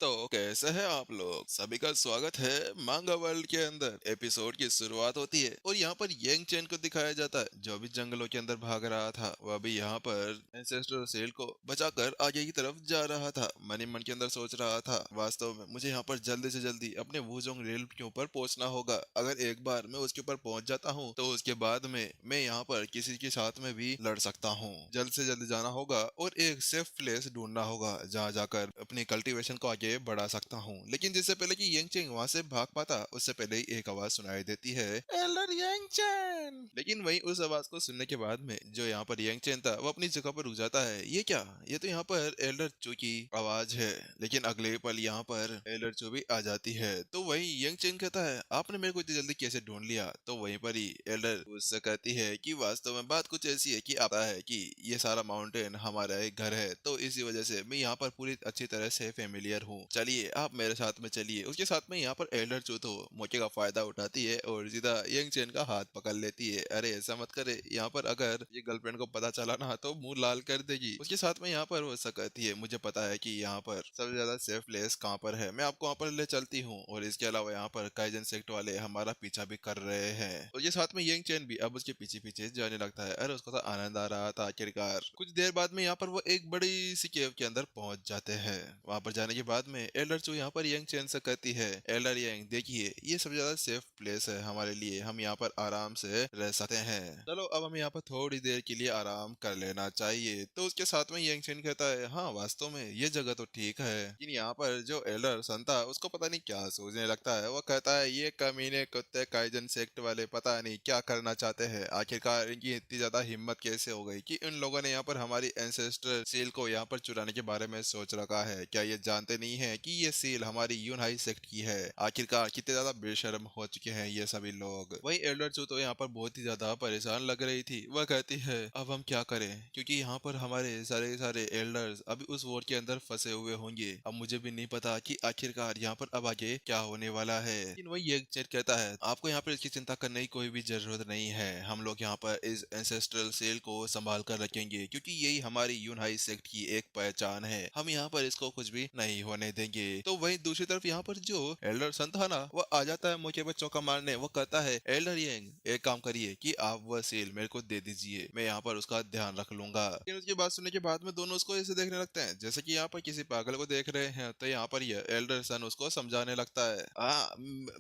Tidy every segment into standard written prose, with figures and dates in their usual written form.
तो कैसे हैं आप लोग? सभी का स्वागत है मांगा वर्ल्ड के अंदर। एपिसोड की शुरुआत होती है और यहाँ पर यंग चैन को दिखाया जाता है जो भी जंगलों के अंदर भाग रहा था। वह भी यहाँ पर एंसेस्टर सेल को बचाकर आगे की तरफ जा रहा था। मन ही मन के अंदर सोच रहा था, वास्तव में मुझे यहाँ पर जल्दी से जल्दी अपने वुजोंग रेल के ऊपर पहुंचना होगा। अगर एक बार मैं उसके ऊपर पहुंच जाता हूँ तो उसके बाद में मैं यहाँ पर किसी के साथ में भी लड़ सकता हूँ। जल्द से जल्द जाना होगा और एक सेफ प्लेस ढूंढना होगा जहाँ जाकर अपनी कल्टीवेशन को आगे बढ़ा सकता हूँ। लेकिन जिससे पहले कि यंगचेन वहां से भाग पाता, उससे पहले ही एक आवाज सुनाई देती है, एल्डर यंगचेन। लेकिन वही उस आवाज को सुनने के बाद में जो यहाँ पर यंगचेन था वो अपनी जगह पर रुक जाता है। ये क्या, ये तो यहाँ पर एल्डर चू की आवाज है। लेकिन अगले पल यहाँ पर एल्डर चू भी आ जाती है। तो वही यंगचेन कहता है, आपने मेरे को इतनी जल्दी कैसे ढूंढ लिया? तो वहीं पर ही एल्डर उससे कहती है कि वास्तव में बात कुछ ऐसी है कि आता है कि ये सारा माउंटेन हमारा एक घर है, तो इसी वजह से मैं यहाँ पर पूरी अच्छी तरह से फेमिलियर हूँ। चलिए आप मेरे साथ में चलिए। उसके साथ में यहाँ पर एल्डर चू तो मौके का फायदा उठाती है और सीधा यंग चैन का हाथ पकड़ लेती है। अरे ऐसा मत करे, यहाँ पर अगर ये गर्लफ्रेंड को पता चला ना तो मुंह लाल कर देगी। उसके साथ में यहाँ पर वो ऐसा कहती है, मुझे पता है कि यहाँ पर सबसे ज्यादा सेफ प्लेस कहाँ पर है, मैं आपको वहाँ पर ले चलती हूँ। और इसके अलावा यहाँ पर काइजन सेक्ट वाले हमारा पीछा भी कर रहे हैं। और ये साथ में यंग चैन भी अब उसके पीछे पीछे जाने लगता है। अरे उसको तो आनंद आ रहा था आखिरकार। कुछ देर बाद में यहाँ पर वो एक बड़ी सी केव के अंदर पहुंच जाते हैं। वहां पर जाने के बाद में एल्डर चू यहाँ पर यंग चैन से कहती है, एल्डर यंग देखिए ये सबसे ज्यादा सेफ प्लेस है हमारे लिए, हम यहाँ पर आराम से रह सकते हैं। चलो अब हम यहाँ पर थोड़ी देर के लिए आराम कर लेना चाहिए। तो उसके साथ में यंग चैन कहता है, हाँ वास्तव में ये जगह तो ठीक है। लेकिन यहाँ पर जो एल्डर सन था उसको पता नहीं क्या सोचने लगता है। वो कहता है, ये कमीने कुत्ते काइजन सेक्ट वाले पता नहीं क्या करना चाहते हैं। आखिरकार इनकी इतनी ज्यादा हिम्मत कैसे हो गई कि इन लोगों ने यहाँ पर हमारी एंसेस्टर सील को यहाँ पर चुराने के बारे में सोच रखा है। क्या ये जानते नहीं है कि ये सील हमारी यूनहाई सेक्ट की है? आखिरकार कितने ज्यादा बेशर्म हो चुके हैं ये सभी लोग। वही एल्डर चू तो यहाँ पर बहुत ही ज्यादा परेशान लग रही थी। वह कहती है, अब हम क्या करें, क्योंकि यहाँ पर हमारे सारे सारे एल्डर्स अभी उस वॉर के अंदर फंसे हुए होंगे। अब मुझे भी नहीं पता कि आखिरकार यहाँ पर अब आगे क्या होने वाला है। लेकिन वही एक चीज कहता है, आपको यहाँ पर इसकी चिंता करने की कोई भी जरूरत नहीं है। हम लोग यहाँ पर इस एंसेस्ट्रल सेल को संभाल कर रखेंगे, क्योंकि यही हमारी यूनहाई सेक्ट की एक पहचान है। हम यहाँ पर इसको कुछ भी नहीं होने देंगे। तो वही दूसरी तरफ यहाँ पर जो एल्डर सन था ना, वो आ जाता है मौके पर चौका मारने। वो कहता है, एल्डर यंग एक काम करिए कि आप वह सेल मेरे को दे दीजिए, मैं यहाँ पर उसका ध्यान रख लूंगा। लेकिन उसकी बात सुनने के बाद में दोनों उसको ऐसे देखने लगते हैं जैसे कि यहाँ पर किसी पागल को देख रहे हैं। तो यहाँ पर यह एल्डर सन उसको समझाने लगता है,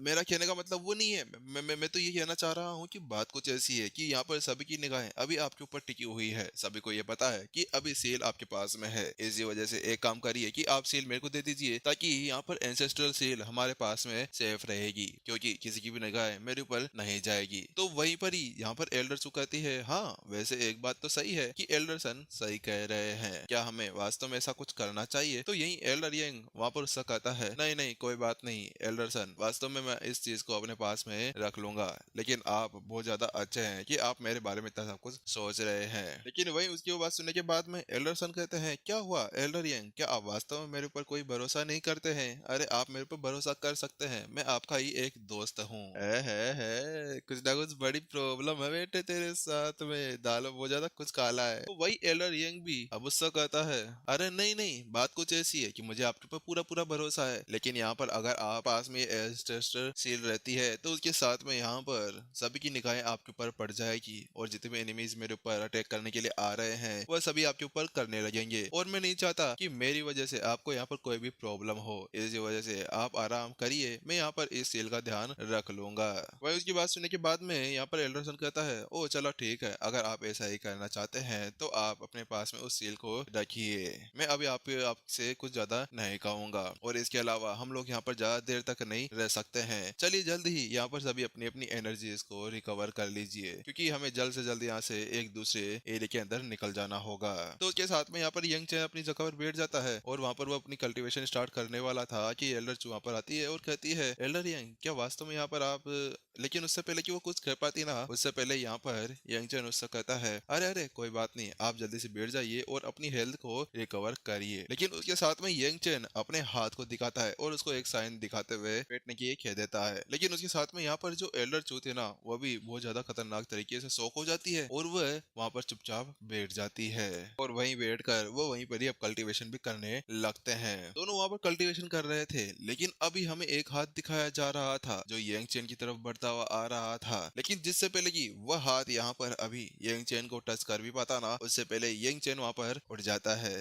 मेरा कहने का मतलब वो नहीं है। मैं तो ये कहना चाह रहा हूँ कि बात कुछ ऐसी है कि यहाँ पर सभी की निगाहें अभी आपके ऊपर टिकी हुई है। सभी को ये पता है कि अभी सेल आपके पास में है। इसी वजह से एक काम करिए कि आप सेल मेरे को दे दीजिए, ताकि यहाँ पर एंसेस्ट्रल सेल हमारे पास में सेफ रहेगी, क्योंकि किसी की भी निगाह मेरे ऊपर नहीं जाएगी। तो वहीं पर ही यहाँ पर एल्डर चू कहती है, हाँ वैसे एक बात तो सही है कि एल्डर सन सही कह रहे हैं, क्या हमें वास्तव में ऐसा कुछ करना चाहिए? तो यही एल्डर यंग वहां पर उससे कहता है, नहीं नहीं कोई बात नहीं एल्डर सन, वास्तव में मैं इस चीज को अपने पास में रख लूंगा। लेकिन आप बहुत ज्यादा अच्छे हैं कि आप मेरे बारे में इतना सब कुछ सोच रहे हैं। लेकिन वही उसकी वो बात सुनने के बाद में एल्डर सन कहते हैं, क्या हुआ एल्डर यंग, क्या आप वास्तव में मेरे ऊपर कोई भरोसा नहीं करते हैं? अरे आप मेरे ऊपर भरोसा कर सकते हैं, मैं आपका ही एक दोस्त हूँ। है कुछ ना कुछ बड़ी प्रॉब्लम है बेटे तेरे साथ में, दाल बहुत ज्यादा कुछ काला है। तो वही एल्डर यंग भी अब उससे कहता है, अरे नहीं नहीं बात कुछ ऐसी है कि मुझे आपके ऊपर पूरा पूरा भरोसा है, लेकिन यहाँ पर अगर आप पास में एस्टेस्टर सील रहती है तो उसके साथ में यहाँ पर सभी की निगाहें आपके ऊपर पड़ जाएगी, और जितने भी एनिमीज मेरे ऊपर अटैक करने के लिए आ रहे हैं वह सभी आपके ऊपर करने लगेंगे। और मैं नहीं चाहता कि मेरी वजह से आपको यहाँ पर कोई भी प्रॉब्लम हो। इसी वजह से आप आराम करिए, मैं यहाँ पर इस सील का ध्यान रख लूंगा। वही उसकी बात सुनने के बाद में यहाँ पर एल्डरसन कहता है, ओ चलो ठीक है, अगर आप ऐसा ही करना चाहते हैं तो आप अपने पास में उस सील को रखिए, मैं अभी आपसे कुछ ज्यादा नहीं कहूंगा। और इसके अलावा हम लोग यहाँ पर ज्यादा देर तक नहीं रह सकते हैं। चलिए जल्द ही यहाँ पर सभी अपनी अपनी एनर्जीज को रिकवर कर लीजिए, क्योंकि हमें जल्द से जल्द यहाँ से एक दूसरे एरिया के अंदर निकल जाना होगा। तो उसके साथ में यहाँ पर यंग चैन अपनी जगह पर बैठ जाता है और वहाँ पर वो अपनी कल्टीवेशन स्टार्ट करने वाला था कि एल्डर चू वहाँ पर आती है और कहती है, एल्डर यंग क्या वास्तव में यहाँ पर आप लेकिन उससे पहले कि वो कुछ कर पाती ना, उससे पहले यहाँ पर यंग चैन उससे कहता है अरे अरे कोई बात नहीं, आप जल्दी से बैठ जाइए और अपनी हेल्थ को रिकवर करिए। लेकिन उसके साथ में यंग चैन अपने हाथ को दिखाता है और उसको एक साइन दिखाते हुए बैठने की कह देता है। लेकिन उसके साथ में यहाँ पर जो एल्डर चूत है ना, वो भी बहुत ज्यादा खतरनाक तरीके से शॉक हो जाती है और वह वहाँ पर चुपचाप बैठ जाती है और वहीं बैठकर वो वहीं पर ही अब कल्टीवेशन भी करने लगते हैं। दोनों वहाँ पर कल्टीवेशन कर रहे थे, लेकिन अभी हमें एक हाथ दिखाया जा रहा था जो यंग चैन की तरफ बढ़ता हुआ आ रहा था। लेकिन जिससे पहले कि वह हाथ यहाँ पर अभी यंग चैन को टच कर भी पाता ना, उससे पहले यंग चैन वहाँ पर उठ जाता है।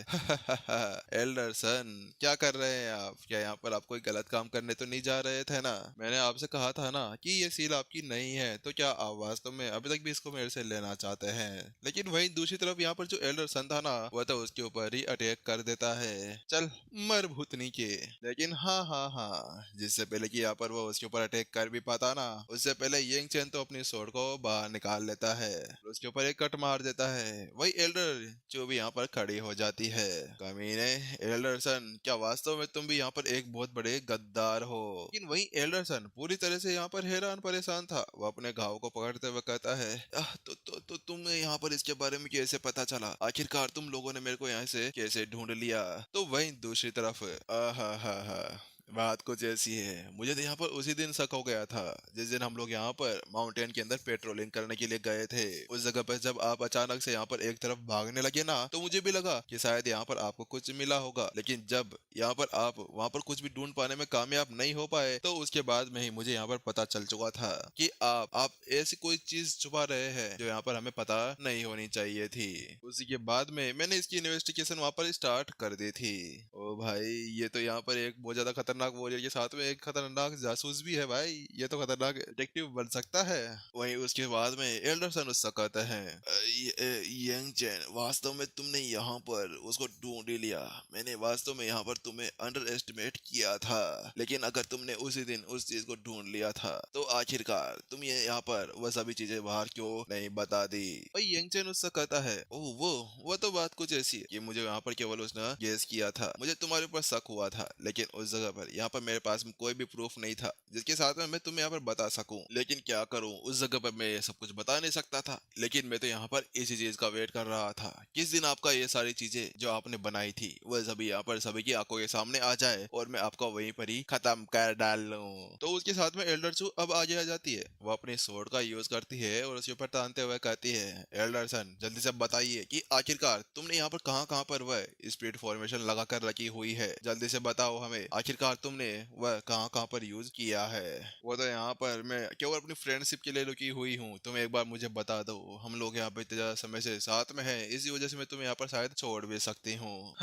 एल्डर सन, क्या कर रहे हैं आप? क्या यहाँ पर आप कोई गलत काम करने तो नहीं जा रहे थे ना? मैंने आपसे कहा था ना कि ये सील आपकी नहीं है, तो क्या आप वास्तव में अभी तक भी इसको मेरे से लेना चाहते हैं? लेकिन वहीं दूसरी तरफ यहाँ पर जो एल्डर सन था ना, वह तो उसके ऊपर ही अटैक कर देता है। चल मर भूतनी के। लेकिन हाँ हाँ हाँ, जिससे पहले कि यहाँ पर वो उसके ऊपर अटैक कर भी पाता ना, उससे पहले यंग चैन तो अपनी स्वॉर्ड को बाहर निकाल लेता है, उसके ऊपर एक कट मार देता है। वही एल्डर जो भी यहाँ पर खड़ी हो जाती है। कमीने, एल्डरसन, क्या वास्तव में तुम भी यहाँ पर एक बहुत बड़े गद्दार हो? लेकिन वही एल्डरसन पूरी तरह से यहाँ पर हैरान परेशान था। वो अपने घाव को पकड़ते हुए कहता है तो तुम्हें यहाँ पर इसके बारे में कैसे पता चला? आखिरकार तुम लोगों ने मेरे को यहाँ से कैसे ढूंढ लिया? तो वहीं दूसरी तरफ हा बात कुछ ऐसी है, मुझे तो यहाँ पर उसी दिन शक हो गया था जिस दिन हम लोग यहाँ पर माउंटेन के अंदर पेट्रोलिंग करने के लिए गए थे। उस जगह पर जब आप अचानक से यहाँ पर एक तरफ भागने लगे ना, तो मुझे भी लगा कि शायद यहाँ पर आपको कुछ मिला होगा। लेकिन जब यहाँ पर आप वहाँ पर कुछ भी ढूंढ पाने में कामयाब नहीं हो पाए, तो उसके बाद में ही मुझे यहाँ पर पता चल चुका था कि आप ऐसी कोई चीज छुपा रहे हैं जो यहाँ पर हमें पता नहीं होनी चाहिए थी। उसी के बाद में मैंने इसकी इन्वेस्टिगेशन वहाँ पर स्टार्ट कर दी थी। ओ भाई, ये तो यहाँ पर एक बहुत ज्यादा खतरनाक वॉरियर के साथ में एक खतरनाक जासूस भी है भाई। ये तो खतरनाक डिटेक्टिव बन सकता है। वहीं उसके बाद में एल्डरसन उससे कहता है यंग चैन, वास्तव में तुमने यहाँ पर उसको ढूंढ ही लिया। मैंने वास्तव में यहाँ पर तुम्हें अंडर एस्टिमेट किया था, लेकिन अगर तुमने उसी दिन उस चीज को ढूंढ लिया था, तो आखिरकार तुम ये यहाँ पर वह सभी चीजें बाहर क्यों नहीं बता दी? भाई यंग चैन उससे कहता है ओह वो तो बात कुछ ऐसी है कि मुझे यहाँ पर केवल उसने गेस किया था, मुझे तुम्हारे ऊपर शक हुआ था, लेकिन उस जगह पर यहाँ पर मेरे पास में कोई भी प्रूफ नहीं था जिसके साथ में मैं तुम्हें यहाँ पर बता सकूं। लेकिन क्या करूं, उस जगह पर मैं ये सब कुछ बता नहीं सकता था। लेकिन मैं तो यहाँ पर इसी चीज का वेट कर रहा था, किस दिन आपका ये सारी चीजें जो आपने बनाई थी वह सभी यहाँ पर सभी की आंखों के सामने आ जाए और मैं आपको वहीं पर ही खत्म कर डालूं। तो उसके साथ में एल्डर चू अब आगे आ जाती है। वो अपने स्वॉर्ड का यूज करती है और उसके ऊपर तानते हुए कहती है एल्डर सन, जल्दी से बताइए कि आखिरकार तुमने यहाँ पर कहाँ कहाँ पर वह स्पीड फॉर्मेशन लगा कर रखी हुई है। जल्दी से बताओ हमें, आखिरकार तुमने वह कहाँ कहाँ पर यूज किया है। वो तो यहाँ पर मैं केवल अपनी फ्रेंडशिप के लिए रुकी हुई हूँ, तुम एक बार मुझे बता दो। हम लोग यहाँ पे इतने ज्यादा समय से साथ में हैं, इसी वजह से मैं तुम्हें यहाँ पर शायद छोड़ भी सकती हूँ।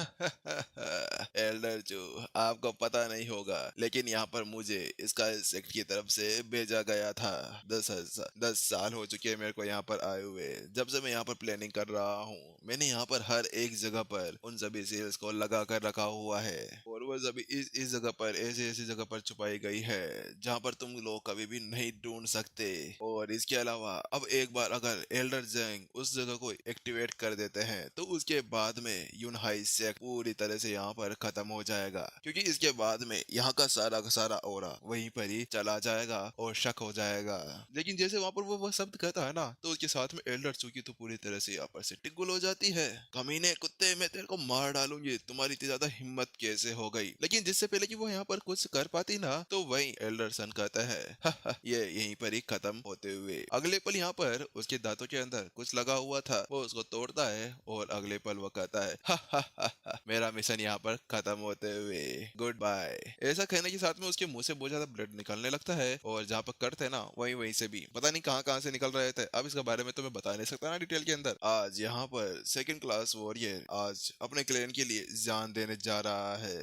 एल्डर जो, आपको पता नहीं होगा, लेकिन यहाँ पर मुझे इसका सेक्ट की तरफ से भेजा गया था। 10 साल हो चुके हैं मेरे को यहाँ पर आए हुए। जब से मैं यहाँ पर प्लानिंग कर रहा हूँ, मैंने यहाँ पर हर एक जगह पर उन सभी सेल्स को लगा कर रखा हुआ है और वो सभी इस जगह पर ऐसी जगह पर छुपाई गई है जहाँ पर तुम लोग कभी भी नहीं ढूंढ सकते। और इसके अलावा अब एक बार अगर एल्डर जेंग उस जगह को एक्टिवेट कर देते हैं, तो उसके बाद में यूनहाई सेक्ट पूरी तरह से यहाँ पर खत्म हो जाएगा, क्योंकि इसके बाद में यहाँ का सारा ओरा वहीं पर ही चला जाएगा और शक हो जाएगा। लेकिन जैसे वहाँ पर वो शब्द कहता है ना, तो उसके साथ में एल्डर चूकी तो पूरी तरह से यहाँ पर से टिक गुल हो जाती है। कमीने कुत्ते, मैं तेरे को मार डालूंगी, तुम्हारी इतनी ज्यादा हिम्मत कैसे हो गई? लेकिन जिससे पहले कि वो यहाँ पर कुछ कर पाती ना, तो वही एल्डर सन कहता है ये यहीं पर ही खत्म होते हुए। अगले पल यहाँ पर उसके दांतों के अंदर कुछ लगा हुआ था, वो उसको तोड़ता है और अगले पल वो कहता है मेरा मिशन यहाँ पर खत्म होते हुए, गुड बाय। ऐसा कहने के साथ में उसके मुंह से बहुत ज्यादा ब्लड निकलने लगता है और जहाँ पर कट थे ना, वहीं वहीं से भी पता नहीं कहाँ कहाँ से निकल रहे थे। अब इसके बारे में तो मैं बता नहीं सकता ना डिटेल के अंदर। आज यहाँ पर सेकंड क्लास वॉरियर आज अपने क्लैन के लिए जान देने जा रहा है।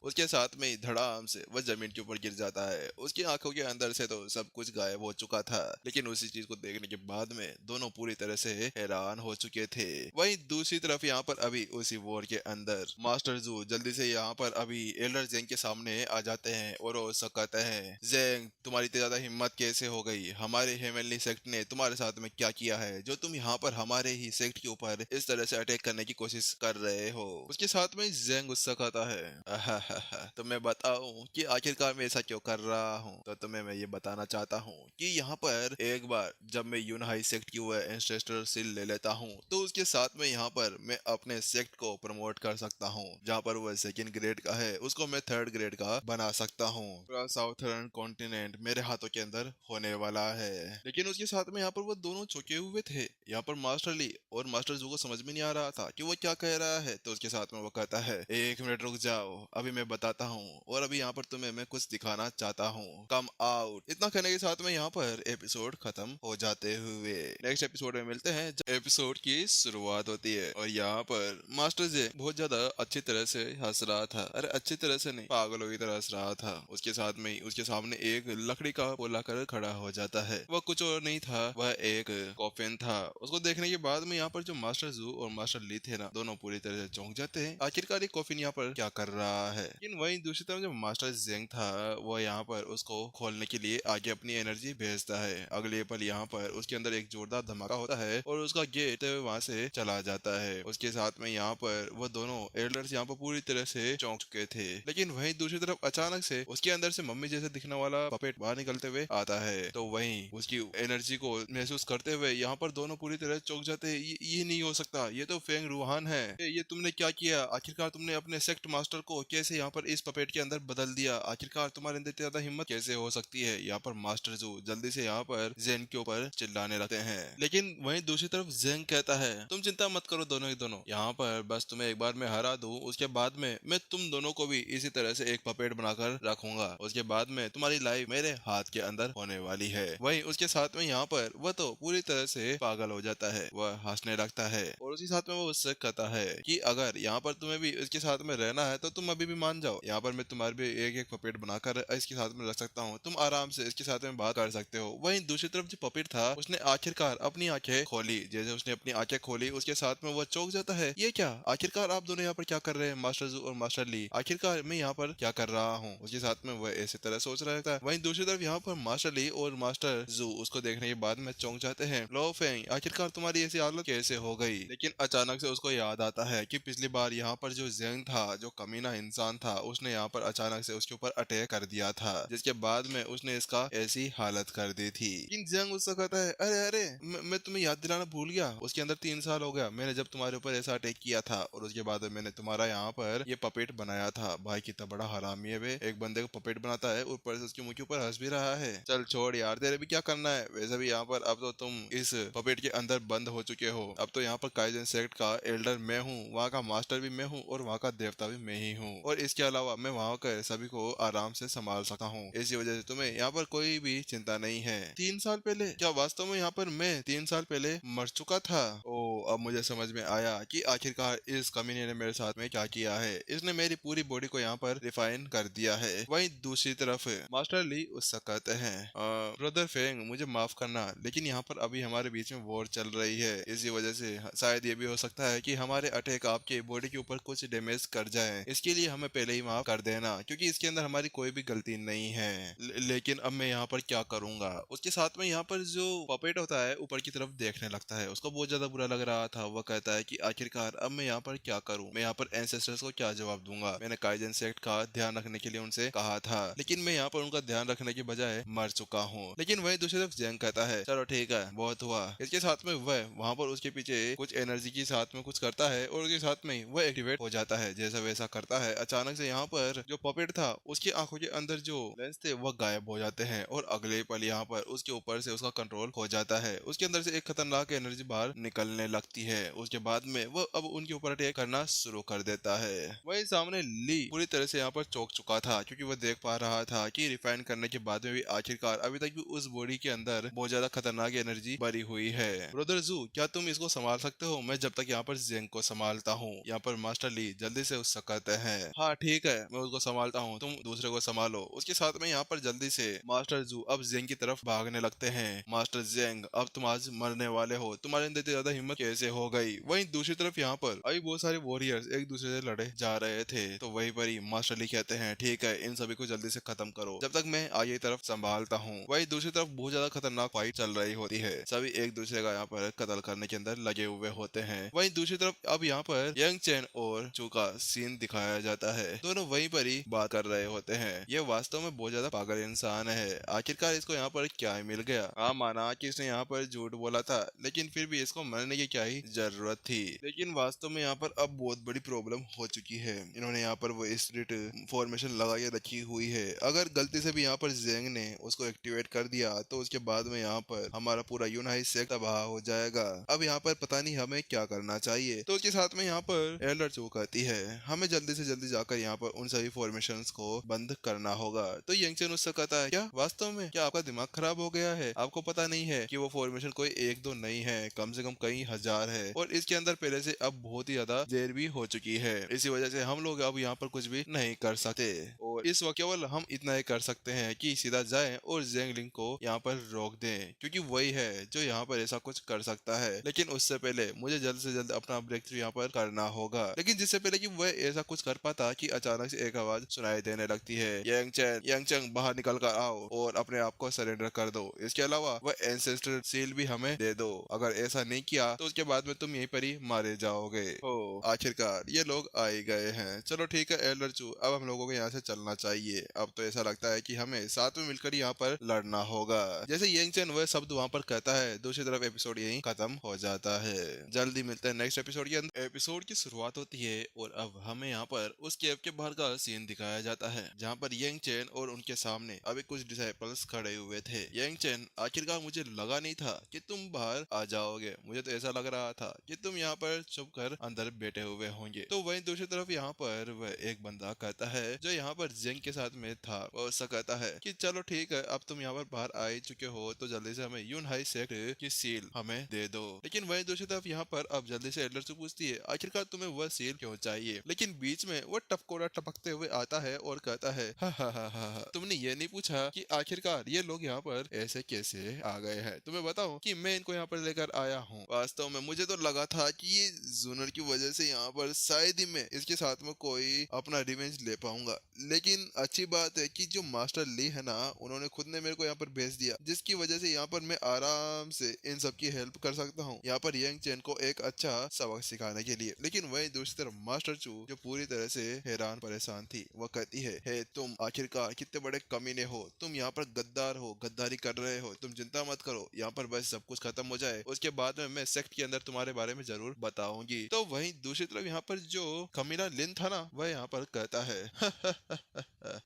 उसके साथ में ही धड़ाम से वह जमीन के ऊपर गिर जाता है। उसकी आंखों के अंदर से तो सब कुछ गायब हो चुका था, लेकिन उसी चीज को देखने के बाद में दोनों पूरी तरह से हैरान हो चुके थे। वहीं दूसरी तरफ यहाँ पर अभी उसी वॉर के अंदर मास्टर जू जल्दी से यहाँ पर अभी एल्डर जेंग के सामने आ जाते हैं और वो उससे कहते हैं जेंग, तुम्हारी इतनी ज्यादा हिम्मत कैसे हो गई? हमारे हेवनली सेक्ट ने तुम्हारे साथ में क्या किया है जो तुम यहाँ पर हमारे ही सेक्ट के ऊपर इस तरह से अटैक करने की कोशिश कर रहे हो? उसके साथ में जेंग गुस्सा कहता है तो मैं बताऊं कि आखिरकार मैं ऐसा क्यों कर रहा हूं। तो तुम्हें मैं ये बताना चाहता हूं कि यहाँ पर एक बार जब मैं यून हाई सेक्ट की वह एंसेस्टर सील ले लेता हूं, तो उसके साथ में यहाँ पर मैं अपने सेक्ट को प्रमोट कर सकता हूं। जहाँ पर वह सेकंड ग्रेड का है उसको मैं थर्ड ग्रेड का बना सकता हूँ। पूरा साउथर्न कॉन्टिनेंट मेरे हाथों के अंदर होने वाला है। लेकिन उसके साथ में यहाँ पर वो दोनों चौंके हुए थे। यहाँ पर मास्टर ली और मास्टर जू को समझ में नहीं आ रहा था कि वो क्या कह रहा है। तो उसके साथ में वो कहता है, एक मिनट रुक जाओ, अभी मैं बताता हूँ और अभी यहाँ पर तुम्हें मैं कुछ दिखाना चाहता हूँ, कम आउट। इतना कहने के साथ में यहाँ पर एपिसोड खत्म हो जाते हुए नेक्स्ट एपिसोड में मिलते हैं जब एपिसोड की शुरुआत होती है। और यहाँ पर मास्टर जे बहुत ज्यादा अच्छी तरह से हंस रहा था। अरे अच्छी तरह से नहीं, पागलों की तरह हंस रहा था। उसके साथ में ही उसके सामने एक लकड़ी का पोला कर खड़ा हो जाता है। वह कुछ और नहीं था, वह एक कॉफिन था। उसको देखने के बाद में यहाँ पर जो मास्टर जू और मास्टर ली थे ना, दोनों पूरी तरह से चौंक जाते हैं। आखिरकार ये कॉफिन यहाँ पर क्या कर रहा है। लेकिन वहीं दूसरी तरफ जो मास्टर जेंग था वो यहाँ पर उसको खोलने के लिए आगे अपनी एनर्जी भेजता है। अगले पल यहाँ पर उसके अंदर एक जोरदार धमाका होता है और उसका गेट वहां से चला जाता है। उसके साथ में यहाँ पर वो दोनों एल्डर्स यहाँ पर पूरी तरह से चौंक चुके थे। लेकिन वहीं दूसरी तरफ अचानक से उसके अंदर से मम्मी जैसे दिखने वाला पपेट बाहर निकलते हुए आता है। तो वहीं उसकी एनर्जी को महसूस करते हुए यहाँ पर दोनों पूरी तरह चौंक जाते हैं। ये नहीं हो सकता, ये तो फेंग रूहान है। ये तुमने क्या किया। आखिरकार तुमने अपने सेक्ट मास्टर को कैसे यहाँ पर इस पपेट के अंदर बदल दिया। आखिरकार तुम्हारे अंदर इतनी ज्यादा हिम्मत कैसे हो सकती है। यहाँ पर मास्टर जू जल्दी से यहाँ पर जेन के ऊपर चिल्लाने लगते हैं। लेकिन वहीं दूसरी तरफ जेंग कहता है, तुम चिंता मत करो दोनों ही दोनों, यहाँ पर बस तुम्हें एक बार मैं हरा दूं, उसके बाद में मैं तुम दोनों को भी इसी तरह से एक पपेट बनाकर रखूंगा। उसके बाद में तुम्हारी लाइफ मेरे हाथ के अंदर होने वाली है। वहीं उसके साथ में यहाँ पर वह तो पूरी तरह से पागल हो जाता है। वह हंसने लगता है और उसी साथ में वो उससे कहता है कि अगर यहाँ पर तुम्हें भी इसके साथ में रहना है तो तुम अभी भी मान जाओ। यहाँ पर मैं तुम्हारे भी एक एक पपेट बनाकर इसके साथ में रख सकता हूँ, तुम आराम से इसके साथ में बात कर सकते हो। वहीं दूसरी तरफ जो पपेट था उसने आखिरकार अपनी आंखें खोली। जैसे उसने अपनी आंखें खोली उसके साथ में वो चौंक जाता है। ये क्या, आखिरकार आप दोनों यहाँ पर क्या कर रहे हैं, मास्टर जू और मास्टर ली। आखिरकार मैं यहाँ पर क्या कर रहा हूँ। उसके साथ में वह ऐसी तरह सोच रहा था। वहीं दूसरी तरफ यहाँ पर मास्टर ली और मास्टर जू उसको देखने के बाद में चौंक जाते हैं। लो फेंग, आखिरकार तुम्हारी ऐसी हालत कैसे हो गई। लेकिन अचानक से उसको याद आता है कि पिछली बार यहाँ पर जो जेंग था, जो कमीना इंसान था, उसने यहाँ पर अचानक से उसके ऊपर अटैक कर दिया था, जिसके बाद में उसने इसका ऐसी हालत कर दी थी। लेकिन जेंग उससे कहता है, अरे अरे मैं तुम्हें याद दिलाना भूल गया, उसके अंदर 3 साल हो गया मैंने जब तुम्हारे ऊपर ऐसा अटैक किया था और उसके बाद मैंने तुम्हारा यहाँ पर ये पपेट बनाया था। भाई कितना बड़ा हरामी है वे, एक बंदे को पपेट बनाता है, ऊपर से उसके मुंह के ऊपर हंस भी रहा है। चल छोड़ यार, तेरे भी क्या करना है। वैसे भी यहाँ पर अब तो तुम इस पपेट के अंदर बंद हो चुके हो। अब तो यहाँ पर काइजन सेक्ट का एल्डर मैं हूँ, वहाँ का मास्टर भी मैं हूँ और वहाँ का देवता भी मैं ही हूँ। और इसके अलावा मैं वहाँ के सभी को आराम से संभाल सकता हूँ। इसी वजह से तुम्हें यहाँ पर कोई भी चिंता नहीं है। 3 साल पहले क्या वास्तव में यहाँ पर मैं 3 साल पहले मर चुका था। ओ अब मुझे समझ में आया कि आखिरकार इस कमीने ने मेरे साथ में क्या किया है। इसने मेरी पूरी बॉडी को यहाँ पर रिफाइन कर दिया है। वहीं दूसरी तरफ मास्टर ली उससे कहते हैं, ब्रदर फेंग मुझे माफ करना, लेकिन यहाँ पर अभी हमारे बीच में वॉर चल रही है। इसी वजह से शायद ये भी हो सकता है कि हमारे अटैक आपके बॉडी के ऊपर कुछ डैमेज कर जाए। इसके लिए हमें पहले ही माफ कर देना, क्योंकि इसके अंदर हमारी कोई भी गलती नहीं है। लेकिन अब मैं यहाँ पर क्या करूंगा। उसके साथ में यहाँ पर जो पपेट होता है ऊपर की तरफ देखने लगता है। उसको बहुत ज्यादा बुरा लग रहा था। वह कहता है कि आखिरकार अब मैं यहाँ पर क्या करूँ, मैं यहाँ पर एंसेस्टर्स को क्या जवाब दूंगा। मैंने काइजन सेक्ट का ध्यान रखने के लिए उनसे कहा था, लेकिन मैं यहाँ पर उनका ध्यान रखने के बजाय मर चुका हूँ। लेकिन वही दूसरी तरफ जेंग कहता है, चलो ठीक है बहुत हुआ। इसके साथ में वह वहाँ पर उसके पीछे कुछ एनर्जी के साथ में कुछ करता है और उसके साथ में वह एक्टिवेट हो जाता है। जैसा वैसा करता है, अचानक से यहाँ पर जो पपेट था उसकी आंखों के अंदर जो लेंस थे वह गायब हो जाते हैं और अगले पल यहाँ पर उसके ऊपर से उसका कंट्रोल हो जाता है। उसके अंदर से एक खतरनाक एनर्जी बाहर निकलने लगती है। उसके बाद में वह अब उनके ऊपर अटैक करना शुरू कर देता है। वही सामने ली पूरी तरह से यहाँ पर चौंक चुका था, क्योंकि वह देख पा रहा था कि रिफाइन करने के बाद में भी आखिरकार अभी तक भी उस बॉडी के अंदर बहुत ज्यादा खतरनाक एनर्जी भरी हुई है। ब्रदर जू क्या तुम इसको संभाल सकते हो, मैं जब तक यहाँ पर जेंग को संभालता हूँ। यहाँ पर मास्टर ली जल्दी से उससे कहते हैं, हाँ ठीक है मैं उसको संभालता हूँ, तुम दूसरे को संभालो। उसके साथ में यहाँ पर जल्दी से मास्टर जू अब जेंग की तरफ भागने लगते हैं। मास्टर जेंग अब तुम आज मरने वाले हो, तुम्हारे अंदर इतनी ज्यादा हिम्मत कैसे हो गई। वहीं दूसरी तरफ यहाँ पर अभी बहुत सारे वॉरियर्स एक दूसरे से लड़े जा रहे थे। तो वहीं पर ही मास्टर ली कहते हैं, ठीक है इन सभी को जल्दी से खत्म करो जब तक मैं आगे तरफ संभालता हूँ। वहीं दूसरी तरफ बहुत ज्यादा खतरनाक फाइट चल रही होती है। सभी एक दूसरे का यहाँ पर कत्ल करने के अंदर लगे हुए होते हैं। वहीं दूसरी तरफ अब यहाँ पर यंग चैन और चू का सीन दिखाया जाता है। दोनों वहीं पर ही बात कर रहे होते हैं। ये वास्तव में बहुत ज्यादा पागल इंसान है, आखिरकार इसको यहाँ पर क्या ही मिल गया। हाँ, माना कि इसने यहाँ पर झूठ बोला था, लेकिन फिर भी इसको मरने की क्या ही जरूरत थी। लेकिन वास्तव में यहाँ पर अब बहुत बड़ी प्रॉब्लम हो चुकी है। इन्होंने यहाँ पर वो स्प्लिट फॉर्मेशन लगा के रखी हुई है। अगर गलती से भी यहाँ पर जेंग ने उसको एक्टिवेट कर दिया तो उसके बाद में यहाँ पर हमारा पूरा यूनाइट सेक्ट तबाह हो जाएगा। अब यहाँ पर पता नहीं हमें क्या करना चाहिए। तो उसके साथ में यहाँ पर एल्डर चू कहती है हमें जल्दी से जल्दी जाकर यहाँ पर उन सभी फॉर्मेशंस को बंद करना होगा। तो यंगचन उससे कहता है क्या वास्तव में क्या आपका दिमाग खराब हो गया है? आपको पता नहीं है कि वो फॉर्मेशन कोई एक दो नहीं है, कम से कम कई हजार है, और इसके अंदर पहले से अब बहुत ही ज्यादा देर भी हो चुकी है। इसी वजह से हम लोग अब यहाँ पर कुछ भी नहीं कर सकते, और इस वक्त केवल हम इतना ही कर सकते हैं कि सीधा जाएं और जेंगलिंग को यहाँ पर रोक दें, क्योंकि वही है जो यहाँ पर ऐसा कुछ कर सकता है। लेकिन उससे पहले मुझे जल्द से जल्द अपना ब्रेक थ्रू यहाँ पर करना होगा। लेकिन जिससे पहले कि वह ऐसा कुछ कर पाता कि अचानक से एक आवाज सुनाई देने लगती है, यंगचन बाहर निकल कर आओ और अपने आप को सरेंडर कर दो। इसके अलावा वह एंसेस्टर सील भी हमें दे दो। अगर ऐसा नहीं किया तो उसके बाद में तुम यहीं पर ही मारे जाओगे। हो, आखिरकार ये लोग आ ही गए हैं। चलो ठीक है एल्डर चू, अब हम लोगों को यहाँ से चलना चाहिए। अब तो ऐसा लगता है कि हमें साथ में मिलकर यहाँ पर लड़ना होगा। जैसे यंगचन वह शब्द वहाँ पर कहता है, दूसरी तरफ एपिसोड यहीं खत्म हो जाता है। जल्दी मिलते हैं नेक्स्ट एपिसोड के अंदर। एपिसोड की शुरुआत होती है और अब हमें यहाँ पर उस केव के बाहर का सीन दिखाया जाता है, जहाँ पर यंगचन और उनके सामने अभी कुछ डिसाइपल्स खड़े हुए थे। यंगचन, आखिरकार मुझे लगा नहीं था कि तुम बाहर आ जाओगे। मुझे तो ऐसा लग रहा था कि तुम यहाँ पर छुप कर अंदर बैठे हुए होंगे। तो वहीं दूसरी तरफ यहाँ पर वह एक बंदा कहता है जो यहाँ पर जेंग के साथ में था, वो उससे कहता है कि चलो ठीक है, अब तुम यहाँ पर बाहर आ ही चुके हो तो जल्दी से हमें यूनाइट सेक्ट की सील हमें दे दो। लेकिन वहीं दूसरी तरफ यहाँ पर अब जल्दी से एल्डर से पूछती है आखिरकार तुम्हें वह सील क्यों चाहिए। लेकिन बीच में वो टपकोड़ा टपकते हुए आता है और कहता है हा हा हा हा हा, तुमने ये नहीं पूछा कि आखिरकार ये लोग यहाँ पर ऐसे कैसे आ गए हैं। तुम्हें बताऊं कि मैं इनको यहाँ पर लेकर आया हूँ। वास्तव में मुझे तो लगा था कि ये जूनर की वजह से यहाँ पर शायद ही मैं इसके साथ में कोई अपना रिवेंज ले पाऊंगा। लेकिन अच्छी बात है कि जो मास्टर ली है ना, उन्होंने खुद ने मेरे को यहाँ पर भेज दिया, जिसकी वजह से यहाँ पर मैं आराम से इन सब की हेल्प कर सकता हूँ, यहाँ पर यंग चैन को एक अच्छा सबक सिखाने के लिए। लेकिन वही दूसरी तरफ मास्टर चू जो पूरी तरह से हैरान परेशान थी, वह कहती है हे तुम आखिरकार कितने बड़े कमीने हो, तुम यहाँ पर गद्दार हो, गद्दारी कर रहे हो। तुम चिंता मत करो, यहाँ पर बस सब कुछ खत्म हो जाए, उसके बाद में मैं सेक्ट के अंदर तुम्हारे बारे में जरूर बताऊंगी। तो वहीं दूसरी तरफ यहाँ पर जो कमीना लिन था ना, वह यहाँ पर कहता है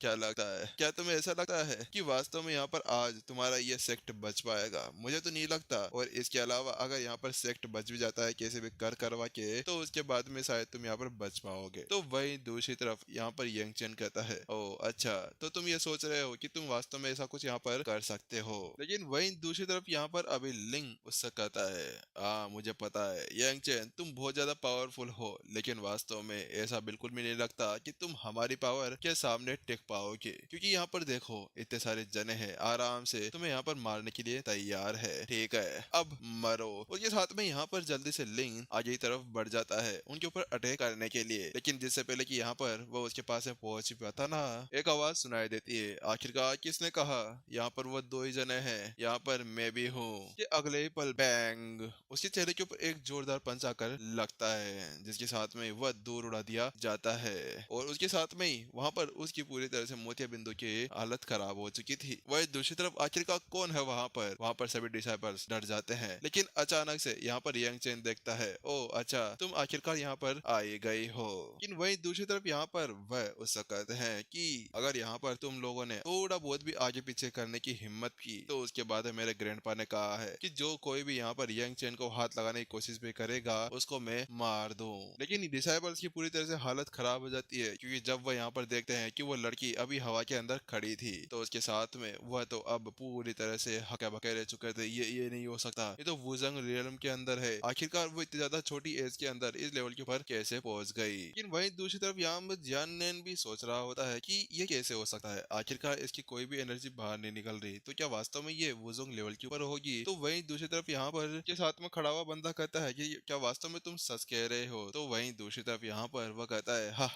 क्या लगता है, क्या तुम्हें ऐसा लगता है कि वास्तव में यहाँ पर आज तुम्हारा ये सेक्ट बच पाएगा? मुझे तो नहीं लगता। और इसके अलावा अगर यहाँ पर सेक्ट बच भी जाता है कैसे भी कर करवा के, तो उसके बाद में शायद तुम यहाँ पर बच पाओगे। तो वही दूसरी तरफ यहाँ पर यंगचन कहता है ओ अच्छा, तो तुम ये सोच रहे हो कि तुम वास्तव में ऐसा कुछ यहाँ पर कर सकते हो। लेकिन वही दूसरी तरफ यहाँ पर अभी लिंग उससे कहता है मुझे पता है यंगचन, तुम बहुत ज्यादा पावरफुल हो, लेकिन वास्तव में ऐसा बिल्कुल भी नहीं लगता कि तुम हमारी पावर के सामने टिक पाओगे, क्योंकि यहाँ पर देखो इतने सारे जने हैं आराम से तुम्हें यहाँ पर मारने के लिए तैयार है। ठीक है, अब मरो। उसके साथ में यहाँ पर जल्दी से लिंग आगे की तरफ बढ़ जाता है उनके ऊपर अटैक करने के लिए। लेकिन जिससे पहले कि यहाँ पर वो उसके पास में पहुंच पाता ना, एक आवाज सुनाई देती है। आखिरकार किसने कहा यहाँ पर वो दो ही जने हैं, यहाँ पर मैं भी हूँ। ये अगले ही पल बैंग उसके चेहरे के ऊपर एक जोरदार पंच आकर लगता है, जिसके साथ में वह दूर उड़ा दिया जाता है। और उसके साथ में ही वहाँ पर उसकी पूरी तरह से मोतिया बिंदु की हालत खराब हो चुकी थी। वही दूसरी तरफ आखिरकार कौन है वहाँ पर सभी डिसाइपल्स डर जाते हैं। लेकिन अचानक से यहाँ पर यंग चैन देखता है ओ अच्छा, तुम आखिरकार यहाँ पर आई गई हो। लेकिन वही दूसरी तरफ यहाँ पर वह उससे कहते हैं कि अगर यहाँ पर तुम लोगों ने थोड़ा बहुत भी आगे पीछे करने की हिम्मत की, तो उसके बाद मेरे ग्रैंडपा ने कहा है कि जो कोई भी यहाँ पर यंग चैन को हाथ लगाने की कोशिश भी करेगा उसको मैं मार दूं। लेकिन डिसाइपल्स की पूरी तरह से हालत खराब हो जाती है, क्योंकि जब वह यहाँ पर देखते हैं कि वो लड़की अभी हवा के अंदर खड़ी थी, तो उसके साथ में वह तो अब पूरी तरह से हक्के बक्के रह चुके थे। ये नहीं हो सकता, ये तो वुजंग रियलम के अंदर है। आखिरकार वो इतनी ज्यादा छोटी एज के अंदर इस लेवल के ऊपर कैसे पहुंच गई। लेकिन वहीं दूसरी तरफ यहाँ पर जियान भी सोच रहा होता है कि ये कैसे हो सकता है, आखिरकार इसकी कोई भी एनर्जी बाहर नहीं निकल रही, तो क्या वास्तव में ये वुजंग लेवल के ऊपर होगी। तो वहीं दूसरी तरफ यहाँ पर के साथ में खड़ा हुआ बंदा कहता है कि क्या वास्तव में तुम सच कह रहे हो। तो वहीं दूसरी तरफ यहाँ पर वह कहता है हा,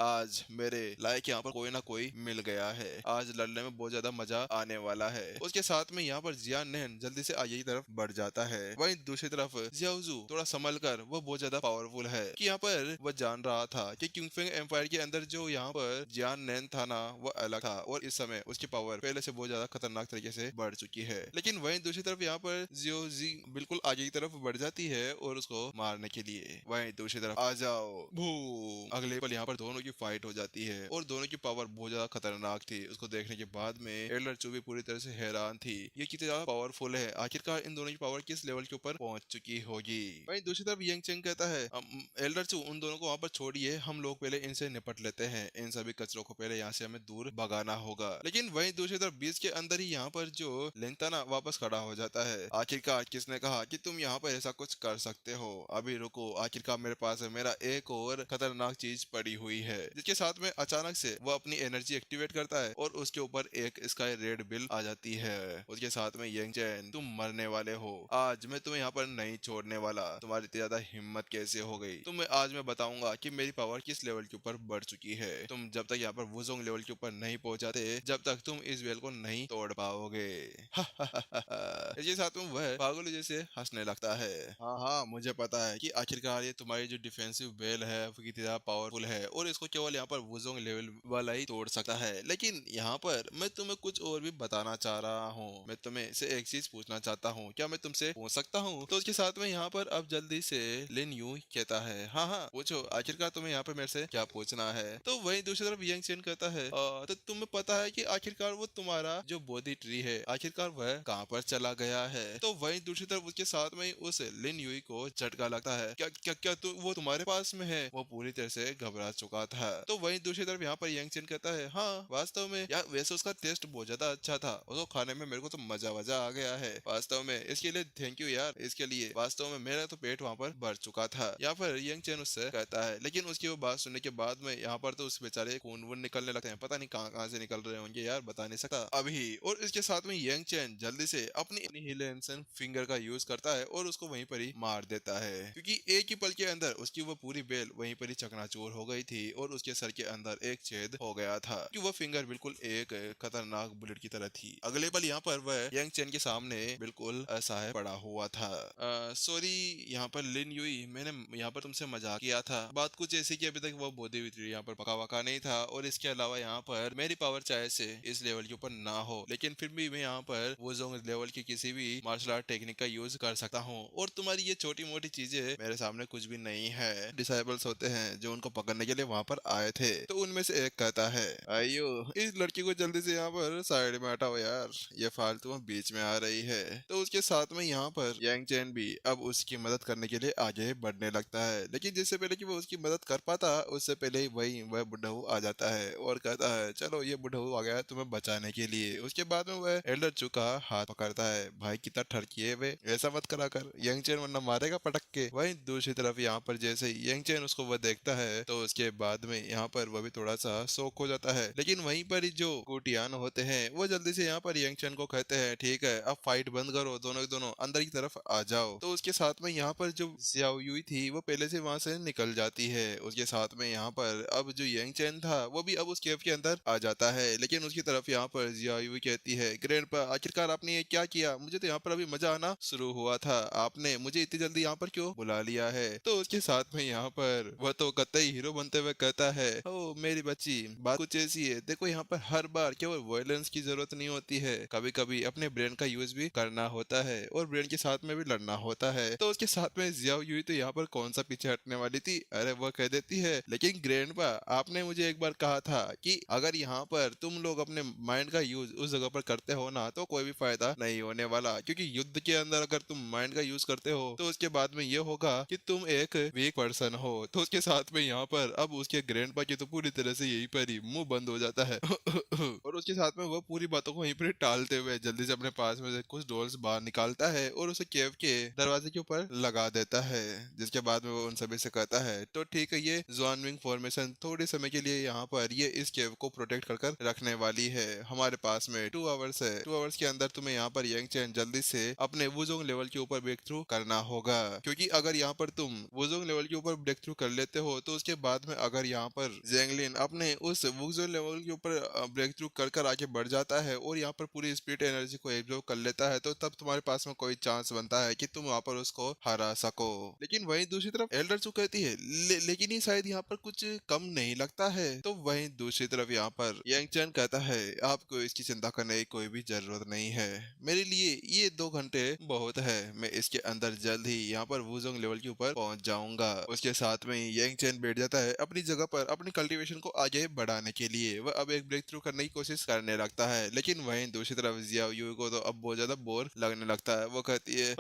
आज मेरे लायक यहाँ पर पर कोई ना कोई मिल गया है। आज लड़ने में बहुत ज्यादा मजा आने वाला है। उसके साथ में यहाँ पर जियान नैन जल्दी से आगे की तरफ बढ़ जाता है। वहीं दूसरी तरफ जियाओजू थोड़ा संभल कर वो बहुत ज्यादा पावरफुल है कि यहाँ पर वह जान रहा था कि किंगफिंग एम्पायर के अंदर जो यहाँ पर जियान नैन था ना वो अलग था और इस समय उसकी पावर पहले से बहुत ज्यादा खतरनाक तरीके से बढ़ चुकी है। लेकिन वहीं दूसरी तरफ यहाँ पर जियोजी बिल्कुल आगे की तरफ बढ़ जाती है और उसको मारने के लिए। वहीं दूसरी तरफ आ जाओ बूम, अगले पल यहाँ पर दोनों की फाइट हो जाती है और दोनों की पावर बहुत ज्यादा खतरनाक थी। उसको देखने के बाद में एल्डर चू भी पूरी तरह से हैरान थी, ये कितनी ज्यादा पावरफुल है, आखिरकार इन दोनों की पावर किस लेवल के ऊपर पहुंच चुकी होगी। वहीं दूसरी तरफ यंग चेंग कहता है एल्डर चू उन दोनों को वहां पर छोड़िए, हम लोग पहले इनसे निपट लेते हैं, इन सभी कचरों को पहले यहाँ से हमें दूर भगाना होगा। लेकिन वहीं दूसरी तरफ बीच के अंदर ही यहाँ पर जो लिंगताना वापस खड़ा हो जाता है। आखिरकार किसने कहा कि तुम यहाँ पर ऐसा कुछ कर सकते हो, अभी रुको, आखिरकार मेरे पास मेरा एक और खतरनाक चीज पड़ी हुई है। जिसके साथ में अचानक से वो अपनी एनर्जी एक्टिवेट करता है और उसके ऊपर एक स्काई रेड बिल आ जाती है। उसके साथ में यंग चैन, तुम मरने वाले हो, आज मैं तुम्हें यहाँ पर नहीं छोड़ने वाला, तुम्हारी इतनी ज्यादा हिम्मत कैसे हो गई, तुम्हें आज मैं बताऊंगा कि मेरी पावर किस लेवल के ऊपर बढ़ चुकी है। तुम जब तक यहाँ पर वुजोंग लेवल के ऊपर नहीं पहुंचाते, जब तक तुम इस बेल को नहीं तोड़ पाओगे। इसके साथ में वह पागल जैसे हंसने लगता है। हाँ हाँ, मुझे पता है कि आखिरकार ये तुम्हारी जो डिफेंसिव बेल है वो कितनी ज्यादा पावरफुल है और इसको केवल यहाँ पर वुजोंग लेवल वाला ही तोड़ सकता है। लेकिन यहाँ पर मैं तुम्हें कुछ और भी बताना चाह रहा हूँ, मैं तुम्हें से एक चीज पूछना चाहता हूँ, क्या मैं तुमसे पूछ सकता हूँ? तो उसके साथ में यहाँ पर अब जल्दी से लिन यू कहता है, हाँ हाँ पूछो, आखिरकार तुम्हें यहाँ पर मेरे से क्या पूछना है? तो वही दूसरी तरफ यंग चेन कहता है तो तुम्हें पता है कि आखिरकार वो तुम्हारा जो बोधी ट्री है आखिरकार वह कहाँ पर चला गया है? तो वही दूसरी तरफ उसके साथ में उस लिन यूई को झटका लगता है, क्या क्या क्या वो तुम्हारे पास में है? वो पूरी तरह से घबरा चुका था। तो वही दूसरी तरफ यहाँ पर यंग चेन कहता है, हाँ वास्तव में यार वैसे उसका टेस्ट बहुत ज्यादा अच्छा था, उसको खाने में मेरे को तो मजा मजा आ गया है वास्तव में, इसके लिए थैंक यू यार, इसके लिए वास्तव में मेरा तो पेट वहाँ पर भर चुका था। यहाँ पर यंग चेन उससे कहता है। लेकिन उसकी वो बात सुनने के बाद में यहाँ पर तो उस बेचारे खून वून निकलने लगते हैं, पता नहीं कहाँ कहाँ से निकल रहे होंगे यार, बता नहीं सकता अभी। और इसके साथ में यंग चेन जल्दी से अपनी हिलेंसन फिंगर का यूज करता है और उसको वहीं पर ही मार देता है, क्योंकि एक ही पल के अंदर उसकी वो पूरी बेल वहीं पर ही चकनाचूर हो गई थी और उसके सर के अंदर एक छेद हो गया था कि वो फिंगर बिल्कुल एक खतरनाक बुलेट की तरह थी। अगले पल यहाँ पर वह यंग चेन के सामने बिल्कुल असहाय पड़ा हुआ था। सॉरी यहाँ पर लिन यूई, मैंने यहाँ पर तुमसे मजाक किया था, बात कुछ ऐसी कि अभी तक वो बोधी हुई थी, यहाँ पर पका वका नहीं था और इसके अलावा यहाँ पर मेरी पावर चाहे से इस लेवल के ऊपर ना हो, लेकिन फिर भी मैं यहाँ पर वो लेवल की किसी भी मार्शल आर्ट टेक्निक का यूज कर सकता हूँ और तुम्हारी ये छोटी मोटी चीजें मेरे सामने कुछ भी नहीं है। डिसाइबल्स होते हैं जो उनको पकड़ने के लिए वहाँ पर आए थे, तो उनमें से एक कहता है, आइयो इस लड़की को जल्दी से यहाँ पर साइड में हटाओ यार, ये फालतू बीच में आ रही है। तो उसके साथ में यहाँ पर यांग चैन भी अब उसकी मदद करने के लिए आगे बढ़ने लगता है, लेकिन जिससे पहले कि वो उसकी मदद कर पाता उससे पहले ही वह बुढ़ऊ आ जाता है और कहता है, चलो ये बुढ़ऊ आ गया है तुम्हें बचाने के लिए। उसके बाद में वह एल्डर चू का हाथ पकड़ता है, भाई कितना ठरकिए वे, ऐसा मत करा कर, यंग चैन वरना मारेगा पटक के। वहीं दूसरी तरफ यहाँ पर जैसे ही यंग चैन उसको वह देखता है तो उसके बाद में यहाँ पर वह भी थोड़ा सा शौक हो जाता है। लेकिन वहीं पर ही जो कुटियान होते हैं वो जल्दी से यहाँ पर यंग चैन को कहते हैं, ठीक है अब फाइट बंद करो, दोनों दोनों अंदर की तरफ आ जाओ। तो उसके साथ में यहाँ पर जो जियाओ युई थी वो पहले से वहां से निकल जाती है। उसके साथ में यहाँ पर अब जो यंग चैन था वो भी अब उस केव के अंदर आ जाता है, लेकिन उसकी तरफ यहाँ पर जियाओ युई कहती है, ग्रैंडपा आखिरकार आपने ये क्या किया, मुझे तो यहाँ पर अभी मजा आना शुरू हुआ था, आपने मुझे इतनी जल्दी यहाँ पर क्यों बुला लिया है? तो उसके साथ में यहाँ पर वह तो कतई हीरो बनते हुए कहता है, ओ मेरी बच्ची बात कुछ ऐसी है, देखो यहाँ पर हर बार केवल वायलेंस की जरूरत नहीं होती है, कभी कभी अपने ब्रेन का यूज भी करना होता है और ब्रेन के साथ में भी लड़ना होता है। तो उसके साथ में जियाओ युई तो यहाँ पर कौन सा पीछे हटने वाली थी, अरे वह कह देती है, लेकिन ग्रैंडपा आपने मुझे एक बार कहा था कि अगर यहाँ पर तुम लोग अपने माइंड का यूज उस जगह पर करते हो ना तो कोई भी फायदा नहीं होने वाला, क्योंकि युद्ध के अंदर अगर तुम माइंड का यूज करते हो तो उसके बाद में ये होगा कि तुम एक वीक पर्सन हो। तो उसके साथ में यहाँ पर अब उसके ग्रैंडपा की तो पूरी तरह से यही पर ही मुंह बंद हो जाता है और उसके साथ में वो पूरी बातों को वहीं पर टालते हुए जल्दी से अपने पास में से कुछ डॉल्स बाहर निकालता है और उसे केव के दरवाजे के ऊपर लगा देता है, जिसके बाद में वो उन सभी से कहता है, तो ठीक है ये ज़ुआनविंग फॉर्मेशन थोड़े समय के लिए यहाँ पर ये इस केव को प्रोटेक्ट कर रखने वाली है, हमारे पास में 2 आवर्स है, 2 आवर्स के अंदर तुम्हें यहाँ पर यंग चैन जल्दी से अपने वुजोंग लेवल के ऊपर ब्रेक थ्रू करना होगा, क्योंकि अगर यहाँ पर तुम वुजोंग लेवल के ऊपर ब्रेक थ्रू कर लेते हो तो उसके बाद में अगर यहाँ पर जेंगलिन अपने उस वुक्सो लेवल के ऊपर ब्रेक थ्रू कर आगे बढ़ जाता है और यहाँ पर पूरी स्पिरिट एनर्जी को एब्जॉर्ब कर लेता है, तो तब तुम्हारे पास में कोई चांस बनता है कि तुम वहाँ पर उसको हरा सको। लेकिन वहीं दूसरी तरफ एल्डर चू कहती है लेकिन ये शायद यहाँ पर कुछ कम नहीं लगता है। तो वहीं दूसरी तरफ यहाँ पर यांग चैन कहता है आपको इसकी चिंता करने की कोई भी जरूरत नहीं है, मेरे लिए ये 2 घंटे बहुत है, मैं इसके अंदर जल्द ही यहाँ पर वुजोंग लेवल के ऊपर पहुंच जाऊंगा। उसके साथ में ही यांग चैन बैठ जाता है अपनी जगह पर अपनी कल्टीवेशन को आगे बढ़ाने के लिए। वह अब एक ब्रेक थ्रू करने की कोशिश करने लगता है, लेकिन वहीं दूसरी तरफ जियाओ यू को तो अब बहुत ज्यादा बोर लगने लगता है। वो कहती है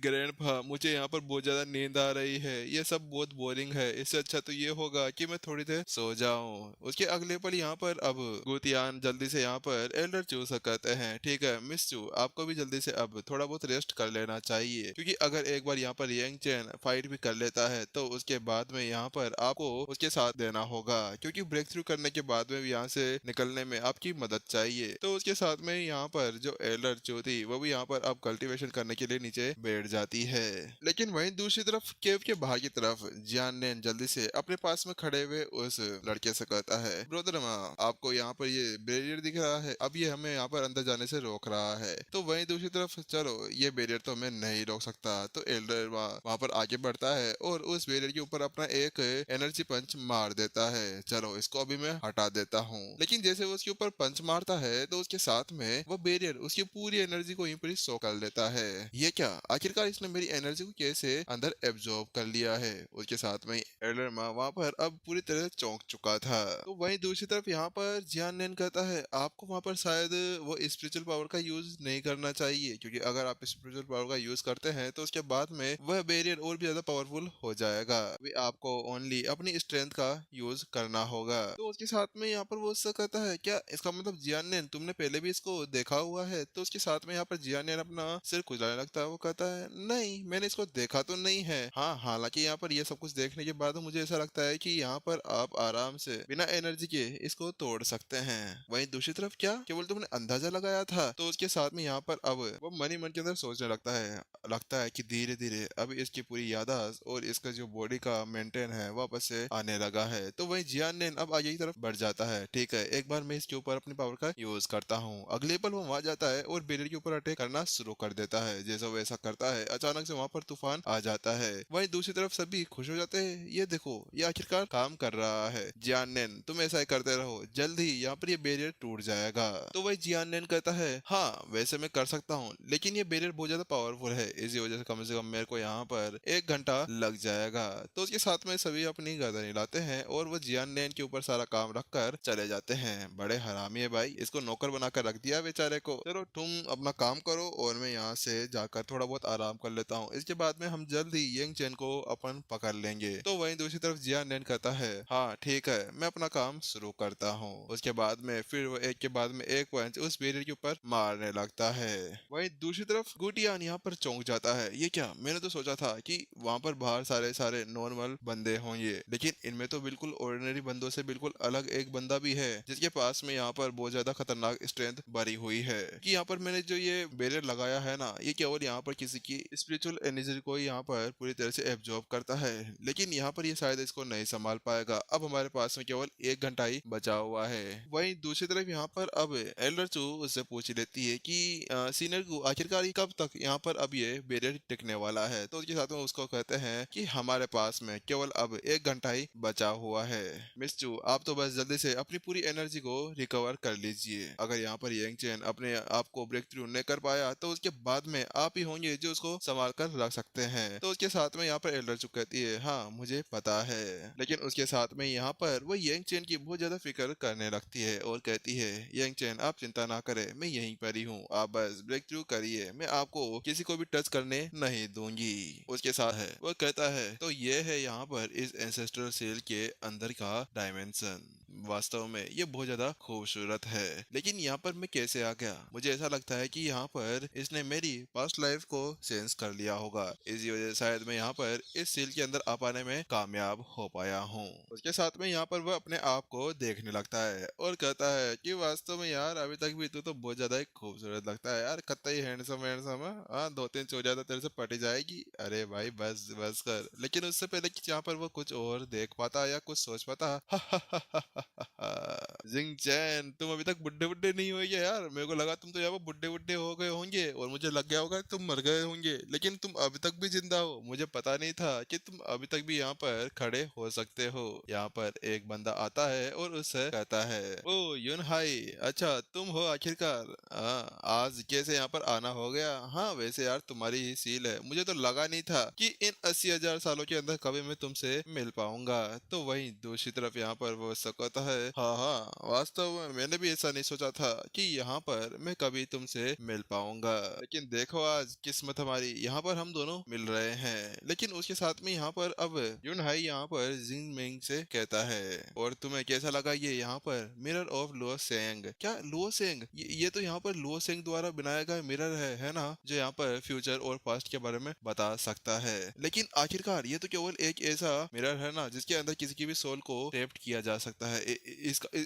ग्रैंडपा मुझे यहाँ पर बहुत ज्यादा नींद आ रही है, ये सब बहुत बोरिंग है, इससे अच्छा तो ये होगा कि मैं थोड़ी देर सो जाऊं। उसके अगले पल यहाँ पर अब गुतियान जल्दी से यहाँ पर एल्डर चू से कहते हैं ठीक है मिस चू, आपको भी जल्दी से अब थोड़ा बहुत रेस्ट कर लेना चाहिए, क्योंकि अगर एक बार यहाँ पर यांग चैन फाइट भी कर लेता है तो उसके बाद में यहाँ पर आपको उसके साथ देना होगा, क्योंकि ब्रेक थ्रू करने के बाद में भी यहाँ से निकलने में आपकी मदद चाहिए। तो उसके साथ में यहाँ पर जो एल्डर चू थी वो भी यहाँ पर अब कल्टीवेशन करने के लिए नीचे बैठ जाती है। लेकिन वहीं दूसरी तरफ केव के बाहर की तरफ जियान ने जल्दी से अपने पास में खड़े हुए उस लड़के से कहता है ब्रदर आपको यहाँ पर ये बैरियर दिख रहा है, अब ये हमें यहाँ पर अंदर जाने से रोक रहा है। तो वहीं दूसरी तरफ चलो ये बैरियर तो मैं नहीं रोक सकता। तो एल्डर वहाँ पर आगे बढ़ता है और उस बैरियर के ऊपर अपना एक एनर्जी पंच मार देता है। चलो इसको अभी मैं हटा देता हूँ। लेकिन जैसे वो उसके ऊपर पंच मारता है तो उसके साथ में वो बैरियर उसकी पूरी एनर्जी को यहीं पर सो कर लेता है। ये क्या, आखिरकार इसने मेरी एनर्जी को कैसे अंदर एब्जॉर्ब कर लिया है। उसके साथ में एल्डर वहाँ पर अब पूरी तरह से चौंक चुका था। तो वहीं दूसरी तरफ यहाँ पर जियान नेन कहता है आपको वहाँ पर शायद वो स्पिरिचुअल पावर का यूज नहीं करना चाहिए, क्योंकि अगर आप स्पिरिचुअल पावर का यूज करते हैं तो उसके बाद में वह बैरियर और भी ज्यादा पावरफुल हो जाएगा। अभी आपको ओनली अपनी स्ट्रेंथ का यूज करना होगा। तो उसके साथ में यहाँ पर वो उससे कहता है क्या इसका मतलब जियान नेन तुमने पहले भी इसको देखा हुआ है। तो उसके साथ में यहाँ पर जियान नेन अपना सिर खुजलाने लगता है। वो कहता है नहीं मैंने इसको देखा तो नहीं है। हाँ हालांकि यहाँ पर यह सब कुछ देखने के बाद मुझे ऐसा लगता है कि यहाँ पर आप आराम से बिना एनर्जी के इसको तोड़ सकते हैं। वहीं दूसरी तरफ क्या केवल तुमने अंदाजा लगाया था। तो उसके साथ में यहाँ पर अब वो मन ही मन के अंदर सोचने लगता है कि धीरे धीरे अब इसकी पूरी याददाश्त और इसका जो बॉडी का मेंटेन है वापस से आने लगा है। तो वही जियान ने अब आगे की तरफ बढ़ जाता है। ठीक है एक बार मैं इसके ऊपर अपनी पावर का यूज करता हूँ। अगले पल वो वहां जाता है और बैरियर के ऊपर अटैक करना शुरू कर देता है। जैसा वो ऐसा करता है अचानक से वहां पर तूफान आ जाता है। वहीं दूसरी तरफ सभी खुश हो जाते हैं, ये देखो ये आखिरकार काम कर रहा है। जियान नेन तुम ऐसा ही करते रहो, जल्द ही यहाँ पर ये बैरियर टूट जाएगा। तो वही जियान नेन कहता है हाँ वैसे मैं कर सकता हूँ, लेकिन ये बैरियर बहुत ज्यादा पावरफुल है, इसी वजह से कम मेरे को यहाँ पर 1 घंटा लग जाएगा। तो उसके साथ में सभी अपनी गर्दन हिलाते हैं और वो जियान नेन के ऊपर सारा काम रख कर चले जाते हैं। बड़े हरामी है भाई, इसको नौकर बनाकर रख दिया बेचारे को। चलो तुम अपना काम करो और मैं यहाँ से जाकर थोड़ा बहुत आराम कर लेता हूँ, इसके बाद में हम जल्द ही यंग चैन को अपन पकड़ लेंगे। तो वहीं दूसरी तरफ जियान नेन कहता है हाँ ठीक है मैं अपना काम शुरू करता हूँ। उसके बाद में फिर वो एक के बाद में एक पंच उस बैरियर के ऊपर मारने लगता है। वहीं दूसरी तरफ गुटियान यहाँ पर चौंक जाता है, ये क्या, मैंने तो सोचा था कि वहाँ पर बाहर सारे सारे नॉर्मल बंदे होंगे, लेकिन इनमें तो बिल्कुल ऑर्डिनरी बंदों से बिल्कुल अलग एक बंदा भी है जिसके पास में यहाँ पर बहुत ज्यादा खतरनाक स्ट्रेंथ भरी हुई है। कि यहाँ पर मैंने जो ये बैरियर लगाया है ना, ये केवल यहाँ पर किसी की स्पिरिचुअल एनर्जी को यहाँ पर पूरी तरह से एब्जॉर्ब करता है, लेकिन यहाँ पर ये शायद इसको नहीं संभाल पाएगा। अब हमारे पास में केवल 1 घंटा ही बचा हुआ है। वहीं दूसरी तरफ यहाँ पर अब एल्डर चू उससे पूछ लेती है कि सीनियर को आखिरकार कब तक यहाँ पर अब ये बैरियर टिकने वाला है। तो उसके साथ में उसको कहते हैं कि हमारे पास में केवल अब 1 घंटा ही बचा हुआ है। मिस चू आप तो बस जल्दी से अपनी पूरी एनर्जी को रिकवर कर लीजिए। अगर यहाँ पर यंग चैन अपने आप को ब्रेक थ्रू नहीं कर पाया तो उसके बाद में आप ही होंगे जो उसको संभाल कर रख सकते हैं। तो उसके साथ में यहाँ पर एल्डर चू कहती है हाँ मुझे पता है, लेकिन उसके साथ में यहाँ पर वो यंग चैन की बहुत ज्यादा फिक्र करने लगती है और कहती है यंग चैन आप चिंता ना करें, मैं यहीं पर ही हूँ, आप बस ब्रेक थ्रू करिए, मैं आपको किसी को भी टच करने नहीं दूंगी। उसके साथ है वो कहता है तो ये है यहाँ पर इस एंसेस्ट्रल सेल के अंदर का डायमेंशन। वास्तव में ये बहुत ज्यादा खूबसूरत है। लेकिन यहाँ पर मैं कैसे आ गया? मुझे ऐसा लगता है कि यहाँ पर इसने मेरी पास्ट लाइफ को सेंस कर लिया होगा, इसी वजह से शायद मैं यहाँ पर इस सील के अंदर आ पाने में कामयाब हो पाया हूँ। उसके साथ में यहाँ पर वह अपने आप को देखने लगता है और कहता है कि वास्तव में यार अभी तक भी तू तो बहुत ज्यादा ही खूबसूरत लगता है यार, कतई हैंडसम हैंडसम है। हाँ, दो तीन चोरियां तो तेरे से पट ही जाएगी। अरे भाई बस बस कर। लेकिन उससे पहले कि यहाँ पर वो कुछ और देख पाता या कुछ सोच पाता, जिंग चैन तुम अभी तक बुड्ढे बुड्ढे नहीं हुए क्या यार? मेरे को लगा तुम तो यहाँ पर बुड्ढे बुड्ढे हो गए होंगे और मुझे लग गया होगा तुम मर गए होंगे, लेकिन तुम अभी तक भी जिंदा हो। मुझे पता नहीं था कि तुम अभी तक भी यहाँ पर खड़े हो सकते हो। यहाँ पर एक बंदा आता है और उससे कहता है, ओ यून हाई, अच्छा तुम हो आखिरकार। हाँ, आज कैसे यहाँ पर आना हो गया? हाँ वैसे यार तुम्हारी ही सील है, मुझे तो लगा नहीं था कि इन 80,000 सालों के अंदर कभी मैं तुमसे मिल पाऊंगा। तो वहीं दूसरी तरफ यहाँ पर वो सकता है, हाँ हाँ वास्तव में मैंने भी ऐसा नहीं सोचा था कि यहाँ पर मैं कभी तुमसे मिल पाऊंगा, लेकिन देखो आज किस्मत हमारी, यहाँ पर हम दोनों मिल रहे हैं। लेकिन उसके साथ में यहाँ पर अब यून हाई यहाँ पर जिंग मिंग से कहता है, और तुम्हें कैसा लगा ये यहाँ पर मिरर ऑफ लुओ सेंग? क्या लुओ सेंग? ये तो यहाँ पर लुओ सेंग द्वारा बनाया गया मिरर है ना, जो यहाँ पर फ्यूचर और पास्ट के बारे में बता सकता है। लेकिन आखिरकार ये तो केवल एक ऐसा मिरर है ना जिसके अंदर किसी की भी सोल को ट्रैप्ड किया जा सकता है।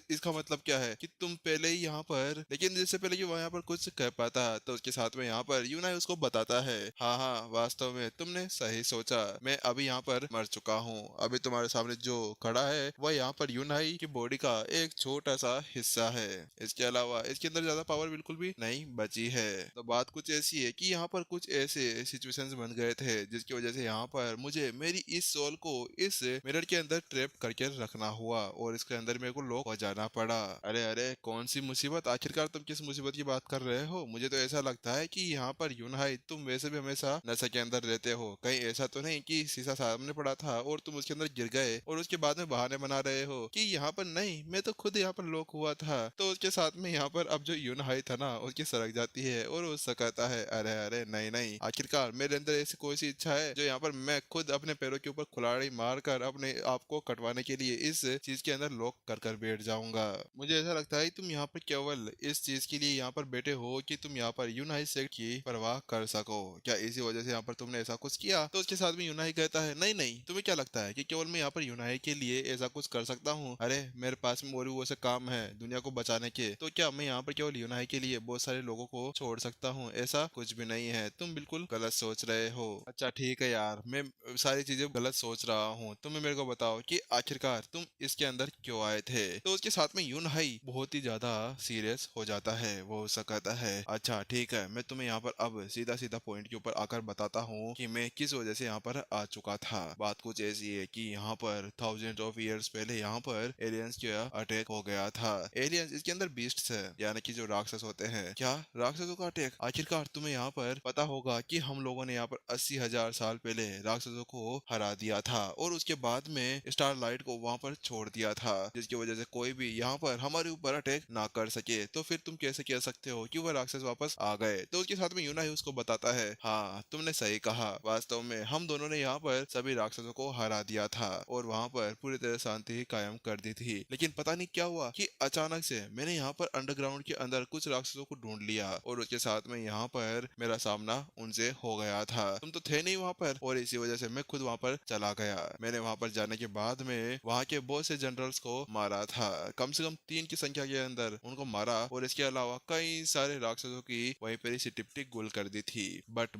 इसका मतलब क्या है कि तुम पहले ही यहाँ पर, लेकिन जिससे पहले कि वह यहाँ पर कुछ कह पाता तो उसके साथ में यहाँ पर यूनाई उसको बताता है, हाँ हाँ वास्तव में तुमने सही सोचा, मैं अभी यहाँ पर मर चुका हूँ। अभी तुम्हारे सामने जो खड़ा है वह यहाँ पर यूनाई की बॉडी का एक छोटा सा हिस्सा है। इसके अलावा इसके अंदर ज्यादा पावर बिल्कुल भी नहीं बची है। तो बात कुछ ऐसी है कि यहाँ पर कुछ ऐसे सिचुएशंस बन गए थे जिसकी वजह से यहाँ पर मुझे मेरी इस सोल को इस मिरर के अंदर ट्रैप करके रखना हुआ और इसके अंदर मेरे को लॉक हो जाना पड़ा। अरे अरे कौन सी मुसीबत? आखिरकार तुम किस मुसीबत की बात कर रहे हो? मुझे तो ऐसा लगता है कि यहाँ पर यूनहाई तुम वैसे भी हमेशा नशे के अंदर रहते हो, कहीं ऐसा तो नहीं कि शीशा सामने पड़ा था और तुम उसके अंदर गिर गए और उसके बाद में बहाने बना रहे हो कि यहाँ पर नहीं, मैं तो खुद यहाँ पर लॉक हुआ था। तो उसके साथ में यहाँ पर अब जो यूनहाई था ना उसकी सड़क जाती है और उससे कहता है, अरे अरे नहीं नहीं, आखिरकार मेरे अंदर ऐसी कोई सी इच्छा है जो यहाँ पर मैं खुद अपने पैरों के ऊपर कुल्हाड़ी मार कर अपने आप को कटवाने के लिए इस चीज के अंदर लॉक कर कर बैठ जाऊंगा। मुझे ऐसा लगता है तुम यहाँ पर केवल इस चीज के लिए यहाँ पर बैठे हो कि तुम यहाँ पर यूनाई सेक्ट की परवाह कर सको। क्या इसी वजह से यहाँ पर तुमने ऐसा कुछ किया? तो उसके साथ में यूनाई कहता है, नहीं नहीं, तुम्हें क्या लगता है कि केवल मैं यहाँ पर यूनाई के लिए ऐसा कुछ कर सकता हूँ? अरे मेरे पास में और भी वो से काम है दुनिया को बचाने के, तो क्या मैं यहाँ पर केवल यूनाई के लिए बहुत सारे लोगों को छोड़ सकता हूँ? ऐसा कुछ भी नहीं है, तुम बिल्कुल गलत सोच रहे हो। अच्छा ठीक है यार, मैं सारी चीजें गलत सोच रहा हूँ, तुम मेरे को बताओ कि आखिरकार तुम इसके अंदर क्यों आए थे? तो उसके साथ में यूनहाई बहुत ही ज्यादा सीरियस हो जाता है। वो उसका कहता है, अच्छा ठीक है, मैं तुम्हें यहाँ पर अब सीधा सीधा पॉइंट के ऊपर आकर बताता हूँ कि मैं किस वजह से यहाँ पर आ चुका था। बात कुछ ऐसी है कि यहाँ पर थाउजेंड ऑफ ईयर्स पहले यहाँ पर एलियंस का अटैक हो गया था। एलियंस इसके अंदर बीस्ट्स है, यानी कि जो राक्षस होते हैं। क्या राक्षसों का अटैक? आखिरकार तुम्हें यहाँ पर पता होगा कि हम लोगों ने यहाँ पर 80,000 साल पहले राक्षसों को हरा दिया था और उसके बाद में स्टारलाइट को वहाँ पर छोड़ दिया था, जिसकी वजह से कोई भी यहाँ पर हमारे ऊपर अटैक ना कर सके। तो फिर तुम कैसे कह सकते हो कि वह राक्षस वापस आ गए? तो उसके साथ में यूनाई उसको बताता है, हाँ तुमने सही कहा, वास्तव में हम दोनों ने यहाँ पर सभी राक्षसों को हरा दिया था और वहाँ पर पूरी तरह शांति कायम कर दी थी। लेकिन पता नहीं क्या हुआ कि अचानक से मैंने यहाँ पर अंडरग्राउंड के अंदर कुछ राक्षसों को ढूंढ लिया और उसके साथ में यहाँ पर मेरा सामना उनसे हो गया था। तुम तो थे नहीं वहाँ पर और इसी वजह से मैं खुद वहाँ पर चला गया। मैंने वहाँ पर जाने के बाद में वहाँ के बहुत से जनरल्स को मारा था, कम से कम 3 की संख्या के अंदर उनको मारा और इसके अलावा कई सारे राक्षसों की वहीं पर ही टिप गोल कर दी थी। बट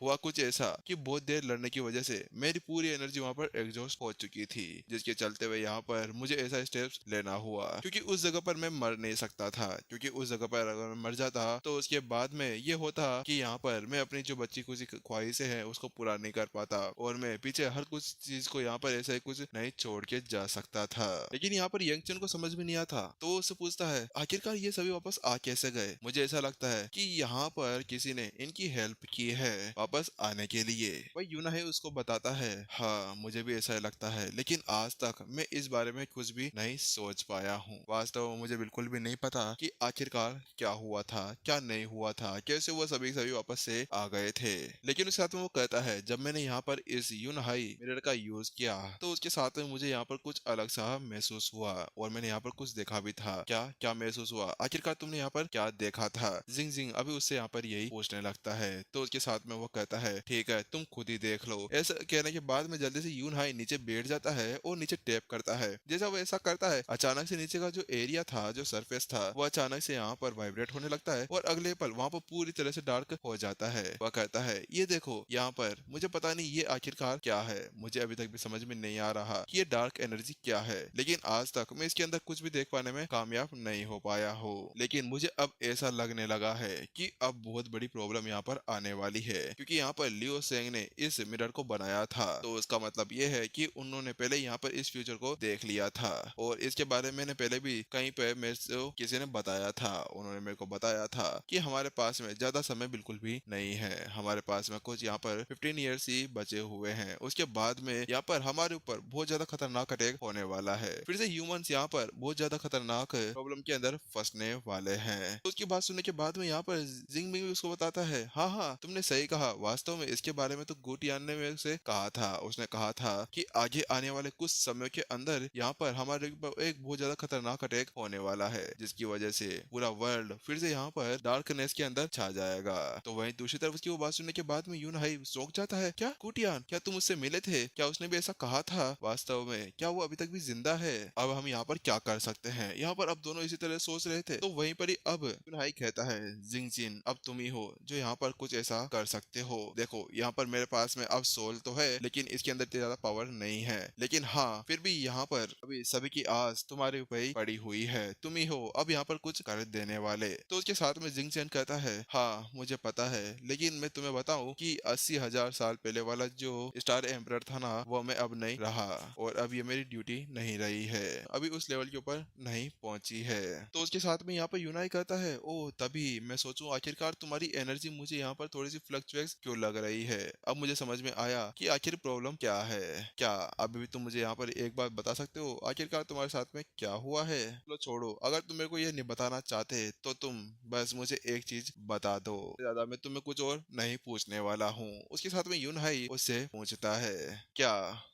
हुआ कुछ ऐसा कि बहुत देर लड़ने की वजह से मेरी पूरी एनर्जी वहाँ पर एग्जॉस्ट हो चुकी थी, जिसके चलते हुए यहाँ पर मुझे ऐसा स्टेप्स लेना हुआ क्योंकि उस जगह पर मैं मर नहीं सकता था, क्योंकि उस जगह पर अगर मैं मर जाता तो उसके बाद में ये होता कि यहाँ पर मैं अपनी जो बच्ची कुछ ख्वाहिशें हैं उसको पूरा नहीं कर पाता और मैं पीछे हर कुछ चीज को यहाँ पर ऐसे कुछ नहीं छोड़ के जा सकता था। लेकिन यहाँ पर यंगचन को समझ समझ में नहीं आता। तो वो उससे पूछता है आखिरकार ये सभी वापस आ कैसे गए। मुझे ऐसा लगता है कि यहाँ पर किसी ने इनकी हेल्प की है वापस आने के लिए। वही यूनाही उसको बताता है हाँ मुझे भी ऐसा लगता है, लेकिन आज तक मैं इस बारे में कुछ भी नहीं सोच पाया हूँ। वास्तव में मुझे बिल्कुल भी नहीं पता कि आखिरकार क्या हुआ था क्या नहीं हुआ था, कैसे वो सभी सभी वापस से आ गए थे। लेकिन उसके साथ में वो कहता है जब मैंने यहाँ पर इस यूनाही मिरर का यूज किया तो उसके साथ में मुझे यहाँ पर कुछ अलग सा महसूस हुआ और मैंने यहाँ पर कुछ देखा भी था। क्या क्या महसूस हुआ, आखिरकार तुमने यहाँ पर क्या देखा था? जिंग जिंग अभी उससे यहाँ पर यही पूछने लगता है। तो उसके साथ में वो कहता है ठीक है तुम खुद ही देख लो। ऐसा कहने के बाद में जल्दी से यूनहाई नीचे बैठ जाता है और नीचे टैप करता है। जैसा वो ऐसा करता है अचानक से नीचे का जो एरिया था जो सरफेस था वो अचानक से यहाँ पर वाइब्रेट होने लगता है और अगले पल वहाँ पर पूरी तरह से डार्क हो जाता है। वह कहता है ये देखो यहाँ पर मुझे पता नहीं ये आखिरकार क्या है, मुझे अभी तक भी समझ में नहीं आ रहा कि ये डार्क एनर्जी क्या है, लेकिन आज तक मैं इसके अंदर कुछ भी देख पाने में कामयाब नहीं हो पाया हूँ। लेकिन मुझे अब ऐसा लगने लगा है कि अब बहुत बड़ी प्रॉब्लम यहाँ पर आने वाली है, क्योंकि यहाँ पर लियो सेंग ने इस मिरर को बनाया था। तो इसका मतलब ये है कि उन्होंने पहले यहाँ पर इस फ्यूचर को देख लिया था और इसके बारे में मैंने पहले भी कहीं पे मेरे से किसी ने बताया था। उन्होंने मेरे को बताया था कि हमारे पास में ज्यादा समय बिल्कुल भी नहीं है, हमारे पास में कुछ यहाँ पर 15 ईयर्स ही बचे हुए हैं, उसके बाद में यहाँ पर हमारे ऊपर बहुत ज्यादा खतरनाक अटैक होने वाला है। फिर से ह्यूमंस यहाँ पर बहुत ज्यादा खतरनाक प्रॉब्लम के अंदर फंसने वाले हैं। तो उसकी बात सुनने के बाद में यहाँ पर जिंग मिंग भी उसको बताता है हाँ हाँ तुमने सही कहा, वास्तव में इसके बारे में तो गुटियान ने मेरे से कहा था। उसने कहा था कि आगे आने वाले कुछ समय के अंदर यहाँ पर हमारे ऊपर एक बहुत ज्यादा खतरनाक अटैक होने वाला है, जिसकी वजह से पूरा वर्ल्ड फिर से यहाँ पर डार्कनेस के अंदर छा जाएगा। तो वहीं दूसरी तरफ उसकी वो बात सुनने के बाद में यूनहाई चौंक जाता है। क्या गुटियान, क्या तुम उससे मिले थे? क्या उसने भी ऐसा कहा था? वास्तव में क्या वो अभी तक भी जिंदा है? अब हम यहाँ पर क्या कर सकते हैं? यहाँ पर अब दोनों इसी तरह सोच रहे थे। तो वहीं पर ही अब यूनहाई कहता है जिंगजिन अब तुम ही हो जो यहाँ पर कुछ ऐसा कर सकते हो। देखो यहाँ पर मेरे पास में अब सोल तो है, लेकिन इसके अंदर इतनी ज्यादा पावर नहीं है, लेकिन हाँ फिर भी यहाँ पर अभी सभी की आस तुम्हारे ऊपर ही पड़ी हुई है, तुम ही हो अब यहाँ पर कुछ कर देने वाले। तो उसके साथ में जिंगचैन कहता है हाँ मुझे पता है, लेकिन मैं तुम्हें बताऊं कि 80,000 साल पहले वाला जो स्टार एम्परर था ना वो मैं अब नहीं रहा और अब ये मेरी ड्यूटी नहीं रही है, अभी उस लेवल के ऊपर नहीं पहुंची है। तो उसके साथ में यहाँ पर यूनाई कहता है ओ तभी मैं सोचूं आखिरकार तुम्हारी एनर्जी मुझे यहाँ पर थोड़ी सी फ्लक्चुएट्स क्यों लग रही है। अब मुझे समझ में आया कि आखिर प्रॉब्लम क्या है। क्या अभी भी तुम मुझे यहाँ पर एक बात बता सकते हो आखिरकार तुम्हारे साथ में क्या हुआ है? चलो छोड़ो, अगर तुम मेरे को ये नहीं बताना चाहते तो तुम बस मुझे एक चीज बता दो, ज्यादा मैं तुम्हें कुछ और नहीं पूछने वाला हूँ। उसके साथ में यूनहाई उससे पूछता है क्या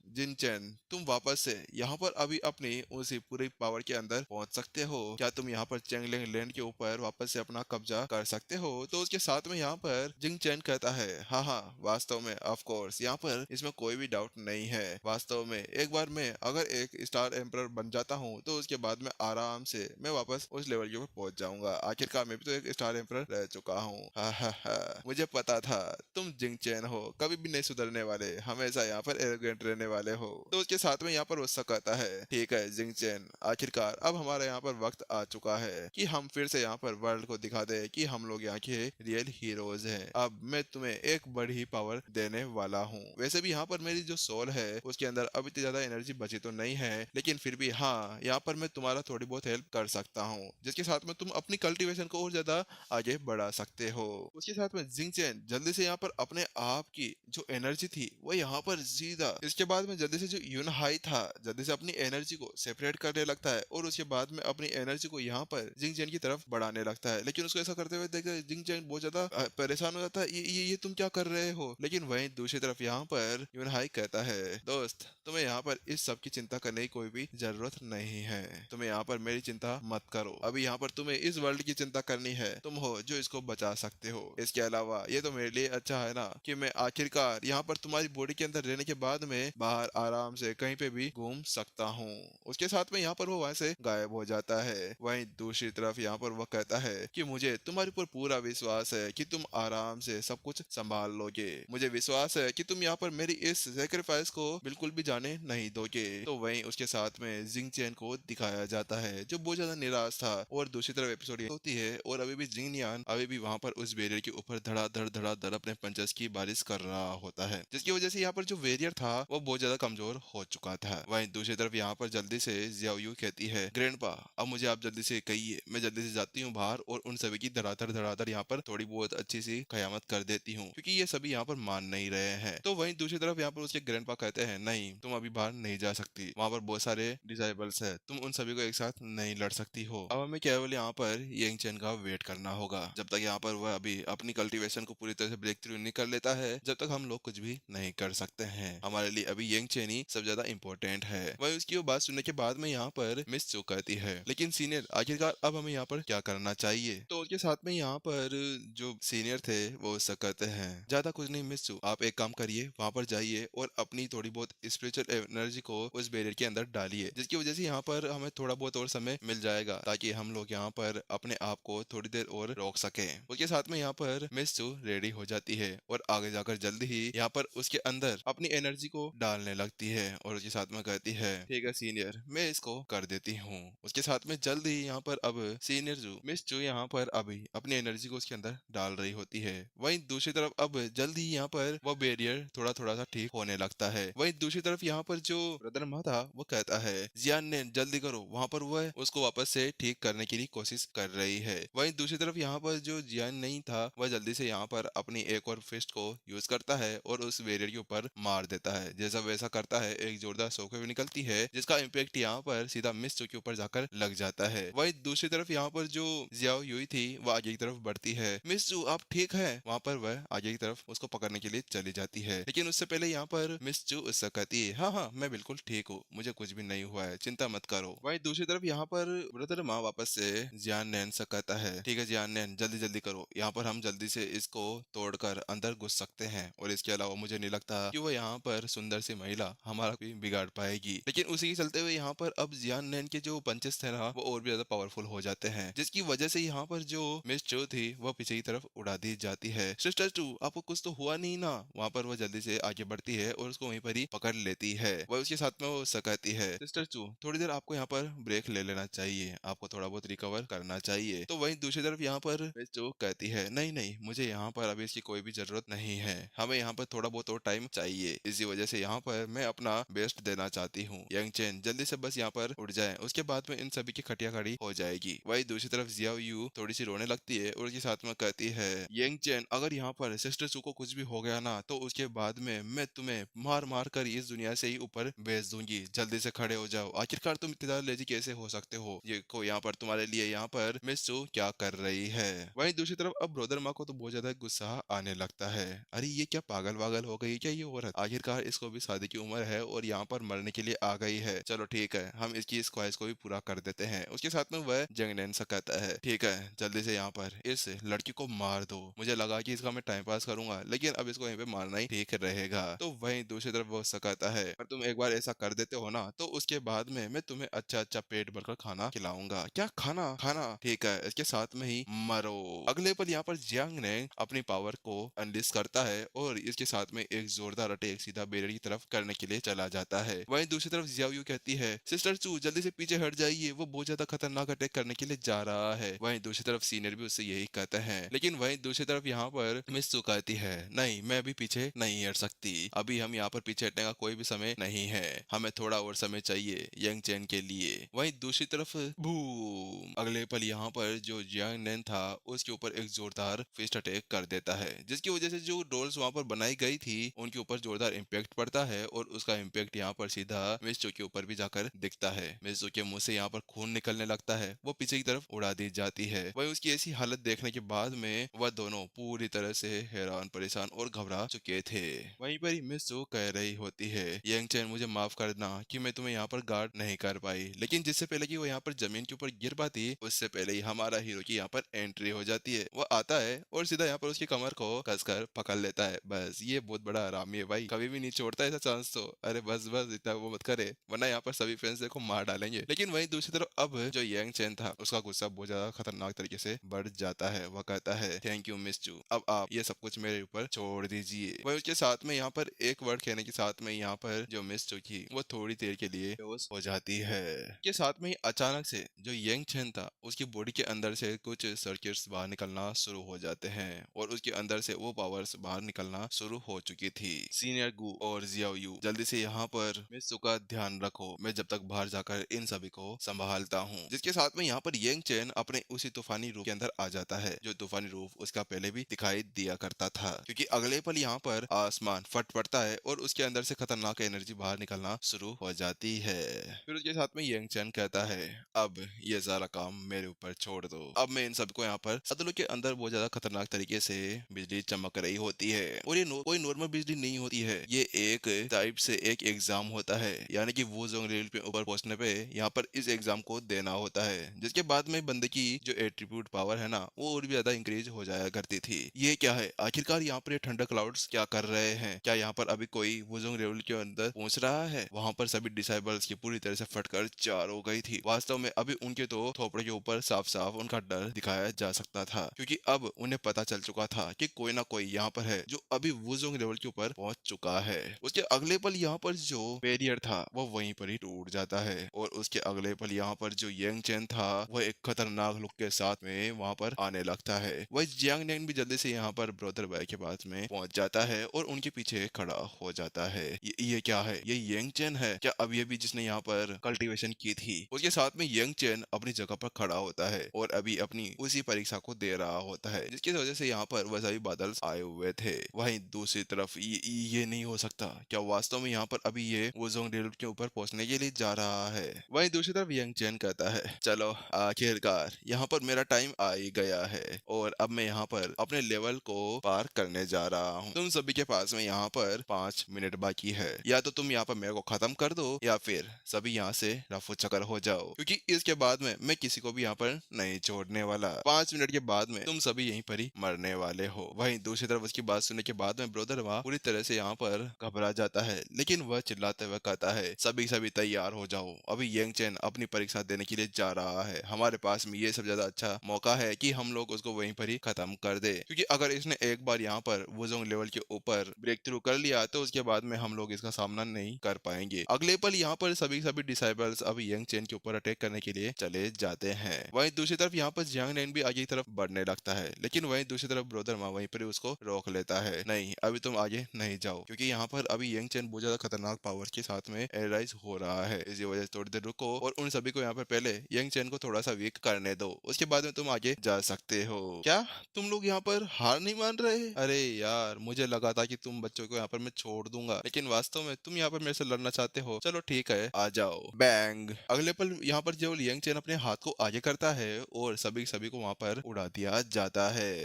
जिनचैन तुम वापस से यहाँ पर अभी अपनी उसी पूरी पावर के अंदर पहुंच सकते हो? क्या तुम यहाँ पर चेंगलिंग लैंड के ऊपर वापस से अपना कब्जा कर सकते हो? तो उसके साथ में यहाँ पर जिंग चैन कहता है हाँ हाँ वास्तव में ऑफ कोर्स, यहाँ पर इसमें कोई भी डाउट नहीं है। वास्तव में एक बार मैं अगर एक स्टार एम्परर बन जाता हूँ तो उसके बाद में आराम से मैं वापस उस लेवल के ऊपर पहुंच जाऊंगा। आखिरकार मैं भी तो एक स्टार एम्परर रह चुका हूँ। हा हा हा मुझे पता था तुम जिंग चैन हो, कभी भी नहीं सुधरने वाले, हमेशा यहाँ पर एरोगेंट रहने वाले हो। तो उसके साथ में यहाँ पर गुस्सा कहता है ठीक है जिंग चैन, आखिरकार अब हमारे यहाँ पर वक्त आ चुका है कि हम फिर से यहाँ पर वर्ल्ड को दिखा दे कि हम लोग यहाँ के रियल हीरोज हैं। अब मैं तुम्हें एक बड़ी पावर देने वाला हूँ। वैसे भी यहाँ पर मेरी जो सोल है उसके अंदर अभी इतनी ज्यादा एनर्जी बची तो नहीं है, लेकिन फिर भी हाँ यहाँ पर मैं तुम्हारा थोड़ी बहुत हेल्प कर सकता हूँ, जिसके साथ में तुम अपनी कल्टीवेशन को और ज्यादा आगे बढ़ा सकते हो। उसके साथ में जिंग चैन जल्दी से यहाँ पर अपने आप की जो एनर्जी थी वो यहाँ पर सीधा, इसके बाद में जल्दी से जो यूनहाई था जल्दी से अपनी एनर्जी को सेपरेट करने लगता है और उसके बाद में अपनी एनर्जी को यहाँ पर जिंग चैन की तरफ बढ़ाने लगता है। लेकिन उसको ऐसा करते हुए देखकर जिंग चैन बहुत ज्यादा परेशान हो जाता है, ये तुम क्या कर रहे हो? लेकिन वहीं दूसरी तरफ यहाँ पर यूनहाई कहता है दोस्त तुम्हें यहाँ पर इस सब की चिंता करने की कोई भी जरूरत नहीं है, तुम्हें यहाँ पर मेरी चिंता मत करो। अभी यहाँ पर तुम्हें इस वर्ल्ड की चिंता करनी है, तुम हो जो इसको बचा सकते हो। इसके अलावा ये तो मेरे लिए अच्छा है ना कि मैं आखिरकार यहाँ पर तुम्हारी बॉडी के अंदर रहने के बाद में बाहर आराम से कहीं पे भी घूम सकता हूँ। उसके साथ में यहाँ पर वो वहां से गायब हो जाता है। वहीं दूसरी तरफ यहाँ पर वो कहता है कि मुझे तुम्हारे ऊपर पूरा विश्वास है कि तुम आराम से सब कुछ संभाल लोगे, मुझे विश्वास है कि तुम यहाँ पर मेरी इस सेक्रीफाइस को बिल्कुल भी जाने नहीं दोगे। तो वहीं उसके साथ में जिंग चैन को दिखाया जाता है जो बहुत ज्यादा निराश था। और दूसरी तरफ एपिसोड होती है और अभी भी जिंग नियान अभी भी वहां पर उस बैरियर के ऊपर धड़ाधड़ धड़ाधड़ अपने पंचेस की बारिश कर रहा होता है, जिसकी वजह से यहाँ पर जो वेरियर था वो बहुत ज्यादा कमजोर हो चुका था। वहीं दूसरी तरफ यहाँ पर जल्दी से जियाओ यू कहती है, ग्रैंडपा अब मुझे आप जल्दी से कहिए, मैं जल्दी से जाती हूँ बाहर और उन सभी की धड़ाधड़ धड़ाधड़ यहाँ पर थोड़ी बहुत अच्छी सी कयामत कर देती हूँ, क्योंकि ये सभी यहाँ पर मान नहीं रहे हैं। तो वहीं दूसरी तरफ यहाँ पर उसके ग्रैंडपा कहते हैं, नहीं तुम अभी बाहर नहीं जा सकती, वहाँ पर बहुत सारे डिसाइबल्स है, तुम उन सभी को एक साथ नहीं लड़ सकती हो। अब हमें केवल यहाँ पर यंग चैन का वेट करना होगा, जब तक यहाँ पर वह अभी अपनी कल्टीवेशन को पूरी तरह से ब्रेक थ्रू नहीं कर लेता है, जब तक हम लोग कुछ भी नहीं कर सकते हैं। हमारे लिए अभी यंग चैन ही सब ज्यादा इम्पोर्टेंट है। वही उसकी वो बात सुनने के बाद में यहाँ पर मिस चो कहती है, लेकिन सीनियर आखिरकार अब हमें यहाँ पर क्या करना चाहिए। तो उसके साथ में यहाँ पर जो सीनियर थे वो उससे कहते हैं, ज्यादा कुछ नहीं मिस चो, आप एक काम करिए, वहाँ पर जाइए और अपनी थोड़ी बहुत स्पिरिचुअल एनर्जी को उस बैरियर के अंदर डालिए, जिसकी वजह से यहाँ पर हमें थोड़ा बहुत और समय मिल जाएगा, ताकि हम लोग यहाँ पर अपने आप को थोड़ी देर और रोक सके। उसके साथ में यहाँ पर मिस चू रेडी हो जाती है और आगे जाकर जल्दी ही यहाँ पर उसके अंदर अपनी एनर्जी को डालने लगती है और उसके साथ में कहती है, ठीक है सीनियर, मैं इसको कर देती हूँ। उसके साथ में जल्दी ही यहाँ पर अब सीनियर जो मिस चू यहाँ पर अभी अपनी एनर्जी को उसके अंदर डाल रही होती है। वहीं दूसरी तरफ अब जल्दी ही यहाँ पर वो बैरियर थोड़ा थोड़ा सा ठीक होने लगता है। वहीं दूसरी तरफ यहाँ पर जो ब्रदर मा था वो कहता है, जियान ने जल्दी करो, वहाँ पर वह उसको वापस से ठीक करने की कोशिश कर रही है। वहीं दूसरी तरफ यहाँ पर जो जियान नहीं था वह जल्दी से यहाँ पर अपनी एक और फिस्ट को यूज करता है और उस बैरियर के ऊपर मार देता है। जैसा वैसा करता है, एक जोरदार शॉकवेव निकलती है, जिसका इम्पैक्ट यहाँ पर सीधा मिस चू के ऊपर जाकर लग जाता है। वहीं दूसरी तरफ यहाँ पर जो जियाओ युई थी वह आगे की तरफ बढ़ती है, मिस चू आप ठीक है, वहाँ पर वह आगे की तरफ उसको पकड़ने के लिए चली जाती है। लेकिन उससे पहले यहाँ पर मिस चू उससे कहती है, हाँ हाँ मैं बिल्कुल ठीक हूँ, मुझे कुछ भी नहीं हुआ है, चिंता मत करो। वहीं दूसरी तरफ यहाँ पर ब्रदर माँ वापस से जियान नैन से कहता है, ठीक है जियान नैन जल्दी जल्दी करो, यहाँ पर हम जल्दी से इसको तोड़कर अंदर घुस सकते हैं और इसके अलावा मुझे नहीं लगता कि वो यहाँ पर सुंदर सी महिला हमारा भी बिगाड़ पाएगी। लेकिन उसी के चलते हुए यहाँ पर अब जियान नैन के जो पंचेस थे ना वो और भी ज्यादा पावरफुल हो जाते हैं, जिसकी वजह से यहाँ पर जो मिस चो थी वह पीछे की तरफ उड़ा दी जाती है। सिस्टर टू आपको कुछ तो हुआ नहीं ना, वहाँ पर वह जल्दी से आगे बढ़ती है और उसको वहीं पर ही पकड़ लेती है। वह उसके साथ में वो कहती है, सिस्टर टू थोड़ी देर आपको यहाँ पर ब्रेक ले लेना चाहिए, आपको थोड़ा बहुत रिकवर करना चाहिए। तो वहीं दूसरी तरफ यहाँ पर मिस चो कहती है, नहीं नहीं मुझे यहाँ पर अभी इसकी कोई भी जरूरत नहीं है, हमें यहाँ पर थोड़ा बहुत और टाइम चाहिए, इसी वजह से यहाँ पर मैं अपना बेस्ट देना चाहती हूँ। यंग चैन जल्दी से बस यहाँ पर उठ जाए, उसके बाद में इन सभी की खटिया खड़ी हो जाएगी। वही दूसरी तरफ जियाओ यू थोड़ी सी रोने लगती है और उसके साथ में कहती है, यंग चैन अगर यहाँ पर सिस्टर सू को कुछ भी हो गया ना तो उसके बाद में मैं तुम्हें मार मार कर इस दुनिया से ही ऊपर भेज दूंगी, जल्दी से खड़े हो जाओ, आखिरकार तुम इतने ज्यादा लेजी कैसे हो सकते हो, ये को यहाँ पर तुम्हारे लिए यहाँ पर मिस चू क्या कर रही है। वहीं दूसरी तरफ अब ब्रदर माँ को तो बहुत ज्यादा गुस्सा आने लगता है, अरे ये क्या पागल वागल हो गई क्या ये औरत, आखिरकार इसको भी शादी की उम्र है और यहाँ पर मरने के लिए आ गई है, चलो ठीक है हम इसकी इस ख्वाहिश को भी पूरा कर देते हैं। उसके साथ में वह जंगनैन सा कहता है, ठीक है जल्दी से यहाँ पर इस लड़की को मार दो, मुझे लगा कि इसका मैं टाइम पास करूंगा लेकिन अब इसको यहीं पे मारना ही ठीक रहेगा। तो वहीं दूसरी तरफ वो कहता है, पर तुम एक बार ऐसा कर देते हो ना तो उसके बाद में मैं तुम्हें अच्छा अच्छा पेट भरकर खाना खिलाऊंगा। क्या खाना खाना, ठीक है इसके साथ में ही मरो। अगले पल यहाँ पर जियांग ने अपनी पावर को अनलिस्ट करता है और इसके साथ में एक जोरदार अटैक सीधा बैरियर की तरफ करने के लिए चला जाता है। वहीं दूसरी तरफ जियाओ यू कहती है, सिस्टर चू जल्दी से पीछे हट जाइए, वो बहुत ज्यादा खतरनाक अटैक करने के लिए जा रहा है। वहीं दूसरी तरफ सीनियर भी उससे यही कहते हैं, लेकिन वहीं दूसरी तरफ यहाँ पर मिस चू कहती है, नहीं मैं अभी पीछे नहीं हट सकती, अभी हम यहाँ पर पीछे हटने का कोई भी समय नहीं है, हमें थोड़ा और समय चाहिए यंग चैन के लिए। वहीं दूसरी तरफ बूम, अगले पल यहाँ पर जो जियांग नैन था उसके ऊपर एक जोरदार फिस्ट अटैक कर देता है, जिसकी वजह से जो डॉल्स वहां पर बनाई गई थी उनके ऊपर जोरदार इम्पैक्ट पड़ता है और उसका इम्पैक्ट यहाँ पर सीधा मिस्टो के ऊपर भी जाकर दिखता है। मिस्टो के मुंह से यहाँ पर खून निकलने लगता है, वो पीछे की तरफ उड़ा दी जाती है। वही उसकी ऐसी हालत देखने के बाद में वह दोनों पूरी तरह से हैरान परेशान और घबरा चुके थे। वहीं पर ही मिस्टो कह रही होती है, यंग चैन मुझे माफ कर देना कि मैं तुम्हें यहाँ पर गार्ड नहीं कर पाई, लेकिन जिससे पहले कि वो यहाँ पर जमीन के ऊपर गिर पाती उससे पहले ही हमारा हीरो की यहाँ पर एंट्री हो जाती है। वो आता है और सीधा यहाँ पर उसकी कमर को कसकर पकड़ लेता है। बस ये बहुत बड़ा आरामी है भाई, कभी भी नहीं छोड़ता ऐसा चांस तो। अरे बस बस इतना वो मत करे वरना यहाँ पर सभी फ्रेंड्स देखो मार डालेंगे। लेकिन वहीं दूसरी तरफ अब जो यंग चैन था उसका गुस्सा बहुत ज्यादा खतरनाक तरीके से बढ़ जाता है। वह कहता है, थैंक यू मिस चू, अब आप ये सब कुछ मेरे ऊपर छोड़ दीजिए। वही उसके साथ में यहाँ पर एक वर्ड कहने के साथ में यहाँ पर जो मिस चू थी वो थोड़ी देर के लिए बेहोश हो जाती है। के साथ में ही अचानक से जो यंग चैन था उसकी बॉडी के अंदर से कुछ सर्किट्स बाहर निकलना शुरू हो जाते हैं और उसके अंदर से वो पावर्स बाहर निकलना शुरू हो चुकी थी। सीनियर गू और जियाओ यू जल्दी से यहाँ पर मित्सु का ध्यान रखो, मैं जब तक बाहर जाकर इन सभी को संभालता हूँ। जिसके साथ में यहाँ पर यंग चैन अपने उसी तूफानी रूप के अंदर आ जाता है, जो तूफानी रूप उसका पहले भी दिखाई दिया करता था, क्योंकि अगले पल यहाँ पर आसमान फट पड़ता है और उसके अंदर से खतरनाक एनर्जी बाहर निकलना शुरू हो जाती है। फिर उसके साथ में यंग चैन कहता है, अब ये सारा काम मेरे ऊपर छोड़ दो। अब मैं इन सबको यहाँ पर सदलों के अंदर बहुत ज्यादा खतरनाक तरीके से बिजली चमक रही होती है, और ये कोई नॉर्मल बिजली नहीं होती है, ये एक टाइप से एक एग्जाम होता है, यानी कि वो जोंग रेल पे ऊपर पहुंचने पे यहाँ पर इस एग्जाम को देना होता है, जिसके बाद में बंदे की जो एट्रीब्यूट पावर है ना वो और भी ज्यादा इंक्रीज हो जाया करती थी। ये क्या है आखिरकार, यहाँ पर ये थंडर क्लाउड्स क्या कर रहे हैं? क्या यहाँ पर अभी कोई वुजोंग रेवल के अंदर पहुंच रहा है? वहां पर सभी डिसाइबल्स की पूरी तरह से फटकर चार हो गई थी। वास्तव में अभी उनके तो थोपड़े के ऊपर साफ साफ उनका डर दिखाया जा सकता था, क्योंकि अब उन्हें पता चल चुका था कि कोई ना कोई यहाँ पर है जो अभी वुजोंग रेवल के ऊपर पहुंच चुका है। उसके अगले पल यहाँ पर जो बैरियर था वो वहीं पर ही टूट जाता है, और उसके अगले पल यहाँ पर जो यंग चैन था वह एक खतरनाक लुक के साथ में वहां पर आने लगता है। वह जियांग नैन भी जल्दी से यहाँ पर ब्रदर बाय के पास में पहुंच जाता है और उनके पीछे खड़ा हो जाता है। ये क्या है? ये यंग चैन है क्या? अब ये भी जिसने यहाँ पर कल्टीवेशन की थी। उसके साथ में यंग चैन अपनी जगह पर खड़ा होता है और अभी अपनी उसी परीक्षा को दे रहा होता है, जिसकी वजह से यहाँ पर वह सभी बादल आए हुए थे। वहीं दूसरी तरफ ये नहीं हो सकता, क्या वास्तव में यहाँ पर अभी ये वुजोंग रेल के ऊपर पहुंचने के लिए जा रहा है? वहीं दूसरी तरफ यंग चैन कहता है, चलो आखिरकार यहाँ पर मेरा टाइम आ ही गया है, और अब मैं यहाँ पर अपने लेवल को पार करने जा रहा हूँ। तुम सभी के पास में यहाँ पर 5 मिनट बाकी है, या तो तुम यहाँ पर मेरे को खत्म कर दो या फिर सभी यहाँ से रफू चक्कर हो जाओ, क्योंकि इसके बाद में मैं किसी को भी यहाँ पर नहीं छोड़ने वाला। 5 मिनट के बाद में तुम सभी यहीं पर ही मरने वाले हो। वहीं दूसरी तरफ उसकी बात सुनने के बाद में ब्रोदर वहाँ पूरी तरह से यहाँ पर घबरा जाता है, लेकिन वह चिल्लाते हुए कहता है, सभी सभी तैयार हो जाओ, अभी यंग चैन अपनी परीक्षा देने के लिए जा रहा है। हमारे पास में ये सब ज्यादा अच्छा मौका है कि हम लोग उसको वहीं पर ही खत्म कर दे, क्योंकि अगर इसने एक बार यहाँ पर वुजोंग लेवल के ऊपर ब्रेक थ्रू कर लिया तो उसके बाद में हम लोग इसका सामना नहीं कर पाएंगे। अगले पल यहाँ पर सभी सभी डिसाइबल्स अभी यंग चैन के ऊपर अटैक करने के लिए चले जाते हैं। वहीं दूसरी तरफ यहाँ पर जियांग नैन भी आगे की तरफ बढ़ने लगता है, लेकिन वहीं दूसरी तरफ ब्रोदर माँ वहीं पर ही उसको रोक लेता है, नहीं अभी तुम आगे नहीं जाओ, क्योंकि यहाँ पर अभी यंग चैन बहुत ज्यादा खतरनाक पावर के साथ में एराइज हो रहा है। इसी वजह से थोड़ी देर रुको और उन सभी को यहाँ पर पहले यंग चैन को थोड़ा सा वीक करने दो, उसके बाद में तुम आगे जा सकते हो। क्या तुम लोग यहाँ पर हार नहीं मान रहे? अरे यार, मुझे लगा था कि तुम बच्चों को यहाँ पर मैं छोड़ दूंगा, लेकिन वास्तव में तुम यहाँ पर मेरे से लड़ना चाहते हो। चलो ठीक है, आ जाओ। बैंग! अगले पल यहाँ पर जो यंग चैन अपने हाथ को आगे करता है और सभी सभी को वहाँ पर उड़ा दिया जाता है।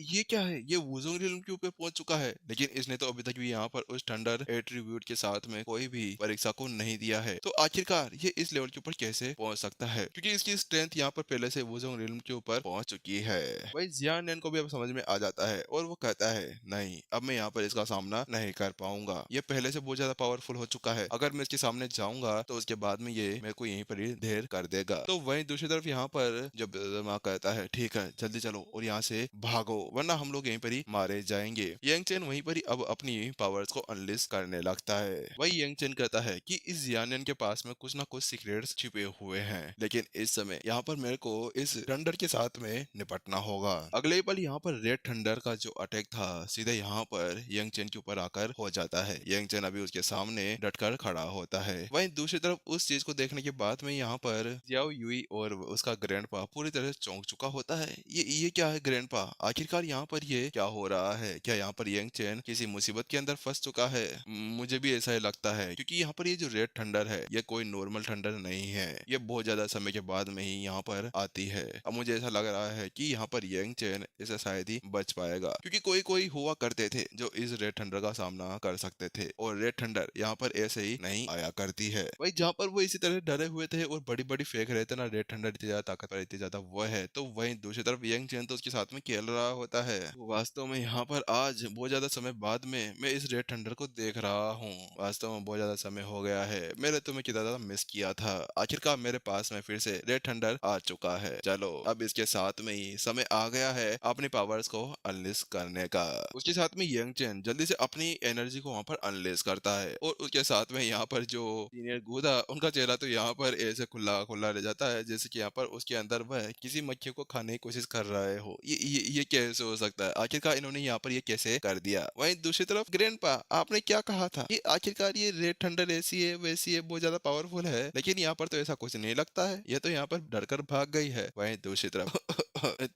ये क्या है? ये वुजोंग रियल के ऊपर पहुंच चुका है, लेकिन इसने तो अभी तक भी यहाँ पर उस थंडर एट्रीब्यूट के साथ में कोई भी परीक्षा को नहीं दिया है, तो आखिरकार ये इस लेवल के ऊपर कैसे पहुंच सकता है? क्योंकि इसकी स्ट्रेंथ यहाँ पर पहले से वुजोंग रियल के ऊपर पहुंच चुकी है। वही जियान नैन को भी अब समझ में आ जाता है और वो कहता है, नहीं अब मैं यहाँ पर इसका सामना नहीं कर पाऊंगा, ये पहले से बहुत ज्यादा पावरफुल हो चुका है, अगर मैं इसके सामने जाऊंगा तो उसके बाद में ये मेरे को यहीं पर ही ढेर कर देगा। तो वहीं दूसरी तरफ यहाँ पर जब माँ कहता है, ठीक है जल्दी चलो और यहाँ से भागो, वरना हम लोग यहीं पर ही मारे जाएंगे। यंग चैन वहीं पर ही अब अपनी पावर्स को अनलिस्ट करने लगता है। वही यंग चैन कहता है कि इस जियानियन के पास में कुछ ना कुछ सीक्रेट्स छिपे हुए हैं, लेकिन इस समय यहाँ पर मेरे को इस थंडर के साथ में निपटना होगा। अगले पल यहाँ पर रेड थंडर का जो अटैक था सीधे यहाँ पर यंग चैन के ऊपर आकर हो जाता है। यंग चैन अभी उसके सामने डटकर खड़ा होता है। वहीं दूसरी तरफ उस चीज को देखने के बाद में यहाँ पर जियाओ युई और उसका ग्रैंडपा पूरी तरह से चौंक चुका होता है। ये क्या है ग्रैंडपा? आखिरकार यहाँ पर ये क्या हो रहा है? क्या यहाँ पर यंग चैन किसी मुसीबत के अंदर फंस चुका है? मुझे भी ऐसा ही लगता है, क्योंकि यहाँ पर ये जो रेड थंडर है ये कोई नॉर्मल थंडर नहीं है, ये बहुत ज्यादा समय के बाद में ही यहाँ पर आती है। अब मुझे ऐसा लग रहा है कि यहाँ पर यंग चैन इसे शायद ही बच पाएगा, क्योंकि कोई कोई हुआ करते थे जो इस रेड थंडर का सामना कर सकते थे, और रेड थंडर यहाँ पर ऐसे ही नहीं आया करती है। वही जहाँ पर वो इसी तरह डरे हुए थे और बड़ी बड़ी फेंक रहे थे ना, रेड थंडर इतनी ज्यादा ताकतवर इतनी ज्यादा वो है, तो वहीं दूसरी तरफ यंग चैन तो उसके साथ में खेल रहा होता है। वास्तव में यहाँ पर आज बहुत ज्यादा समय बाद में मैं इस रेड थंडर को देख रहा हूँ। वास्तव में बहुत ज्यादा समय हो गया है, मैंने तुम्हें कितना ज्यादा मिस किया था। आखिरकार मेरे पास में फिर से रेड थंडर आ चुका है। चलो अब इसके साथ में ही समय आ गया है अपनी पावर्स को अनलिस्ट करने का। उसके साथ में यंग चैन जल्दी से अपनी एनर्जी को वहां पर अनलिस्ट करता है, और उसके साथ में यहाँ पर जो सीनियर गूदा उनका चेहरा तो यहाँ पर ऐसे खुला खुला रह जाता है, जैसे कि यहाँ पर उसके अंदर वह किसी मक्खी को खाने की कोशिश कर रहे हो। ये कैसे हो सकता है? आखिरकार इन्होंने यहाँ पर ये कैसे कर दिया? वहीं दूसरी तरफ ग्रैंडपा, आपने क्या कहा था कि आखिरकार ये रेड थंडर ऐसी है वैसी है, बहुत ज्यादा पावरफुल है, लेकिन यहाँ पर तो ऐसा कुछ नहीं लगता है, ये तो यहाँ पर डरकर भाग गई है। वहीं दूसरी तरफ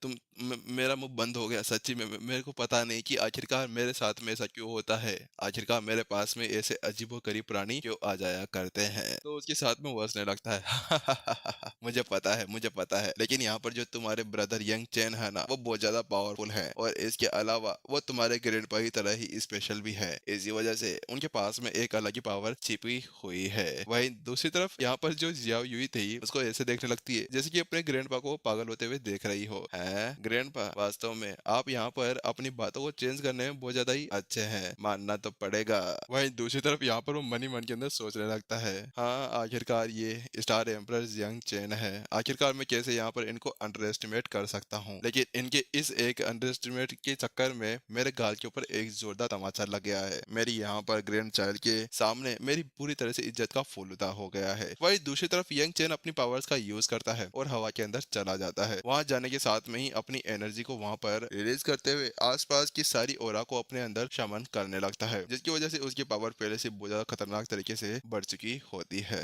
तुम मेरा मुंह बंद हो गया सच्ची में। मेरे को पता नहीं कि आखिरकार मेरे साथ में ऐसा क्यों होता है, आखिरकार मेरे पास में ऐसे अजीबोगरीब प्राणी क्यों आ जाया करते हैं। तो उसके साथ में वो हंसने लगता है मुझे पता है, लेकिन यहाँ पर जो तुम्हारे ब्रदर यंग चैन है ना, वो बहुत ज्यादा पावरफुल है, और इसके अलावा वो तुम्हारे ग्रैंडपा की तरह ही स्पेशल भी है। इसी वजह से उनके पास में एक अलग ही पावर छिपी हुई है। वहीं दूसरी तरफ यहाँ पर जो जियाओ युई थी, उसको ऐसे देखने लगती है जैसे कि अपने ग्रैंडपा को पागल होते हुए देख रही हो। है ग्रैंडपा, वास्तव में आप यहाँ पर अपनी बातों को चेंज करने में बहुत ज्यादा ही अच्छे हैं, मानना तो पड़ेगा। वहीं दूसरी तरफ यहाँ पर वो मन ही मन के अंदर सोचने लगता है, हाँ आखिरकार ये स्टार एम्परर यंग चैन है, आखिरकार मैं कैसे यहाँ पर इनको अंडर एस्टिमेट कर सकता हूँ। लेकिन इनके इस एक अंडर एस्टिमेट के चक्कर में मेरे गाल के ऊपर एक जोरदार तमाचा लग गया है। मेरी यहाँ पर ग्रैंड चाइल्ड के सामने मेरी पूरी तरह से इज्जत का फूलुदा हो गया है। वहीं दूसरी तरफ यंग चैन अपनी पावर्स का यूज करता है और हवा के अंदर चला जाता है। वहां जाने के साथ में ही अपनी एनर्जी को वहां पर रिलीज करते हुए आसपास की सारी ओरा को अपने अंदर शमन करने लगता है, जिसकी वजह से उसकी पावर पहले से बहुत ज्यादा खतरनाक तरीके से बढ़ चुकी होती है।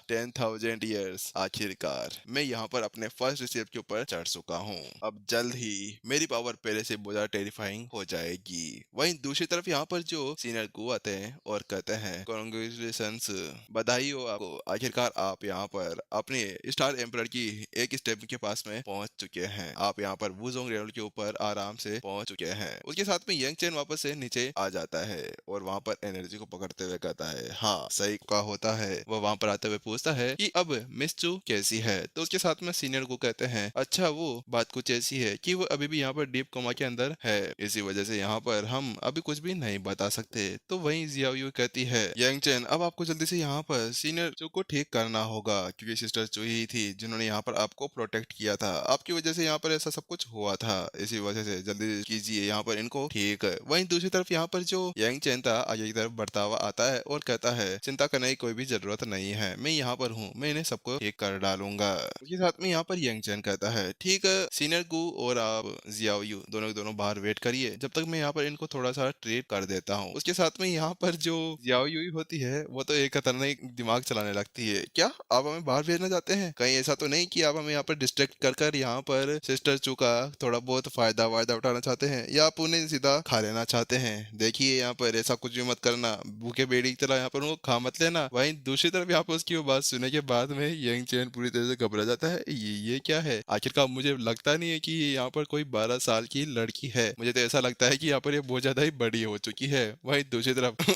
10,000 ईयर्स, आखिरकार मैं यहाँ पर अपने फर्स्ट स्टेप के ऊपर चढ़ चुका हूँ। अब जल्द ही मेरी पावर पहले से बहुत ज्यादा टेरिफाइंग हो जाएगी। वहीं दूसरी तरफ यहाँ पर जो सीनियर को आते हैं और कहते हैं, कॉन्ग्रेचुलेशंस, बधाई हो आपको, आखिरकार आप यहाँ पर अपने स्टार एम्परर की एक स्टेप के पास में पहुंच चुके हैं। आप यहाँ पर वुजोंग रेनोल्ड के ऊपर आराम से पहुंच चुके हैं। उसके साथ में यंग चैन वापस से नीचे आ जाता है और वहाँ पर एनर्जी को पकड़ते हुए कहता है, हाँ सही का होता है। वो वहाँ पर आते हुए पूछता है कि अब मिस चू कैसी है। तो उसके साथ में सीनियर को कहते हैं, अच्छा वो बात कुछ ऐसी है कि वो अभी भी यहाँ पर डीप कोमा के अंदर है, इसी वजह से यहाँ पर हम अभी कुछ भी नहीं बता सकते। तो वहीं जियाओ यू कहती है, यंग चैन अब आपको जल्दी से यहाँ पर सीनियर चू को ठीक करना होगा, क्योंकि सिस्टर चू ही थी जिन्होंने यहाँ पर आपको प्रोटेक्ट किया था, आपकी वजह से यहाँ पर ऐसा सब कुछ हुआ था, इसी वजह से जल्दी कीजिए यहाँ पर इनको ठीक। वहीं दूसरी तरफ यहाँ पर जो यंग चैन था आगे की तरफ बढ़ता हुआ आता है और कहता है, चिंता करने की कोई भी जरूरत नहीं है, मैं यहाँ पर हूँ, मैं इन्हें सबको ठीक कर डालूंगा। उसके साथ में यहाँ पर यंग चैन कहता है, ठीक है सीनियर गु और आप जियाओ यू दोनों के दोनों बाहर वेट करिए, जब तक मैं यहाँ पर इनको थोड़ा सा ट्रीट कर देता हूँ। उसके साथ में यहाँ पर जो जियाओ यू होती है वो तो एक खतरनाक दिमाग चलाने लगती है, क्या आप हमें बाहर भेजना चाहते हैं? कहीं ऐसा तो नहीं कि आप हमें यहाँ पर डिस्ट्रैक्ट कर कर यहाँ पर सिस्टर चू का थोड़ा बहुत फायदा वायदा उठाना चाहते हैं, या आप उन्हें सीधा खा लेना चाहते हैं? देखिए यहाँ पर ऐसा कुछ भी मत करना, भूखे बेड़ी की तरह यहाँ पर उनको खा मत लेना। वहीं दूसरी तरफ यहाँ पर उसकी वो बात सुनने के बाद में यंग चैन पूरी तरह से घबरा जाता है, ये क्या है? आखिरकार मुझे लगता नहीं है कि ये यहाँ पर कोई 12 साल की लड़की है, मुझे तो ऐसा लगता है कि यहाँ पर ये बहुत ज्यादा ही बड़ी हो चुकी है। वहीं दूसरी तरफ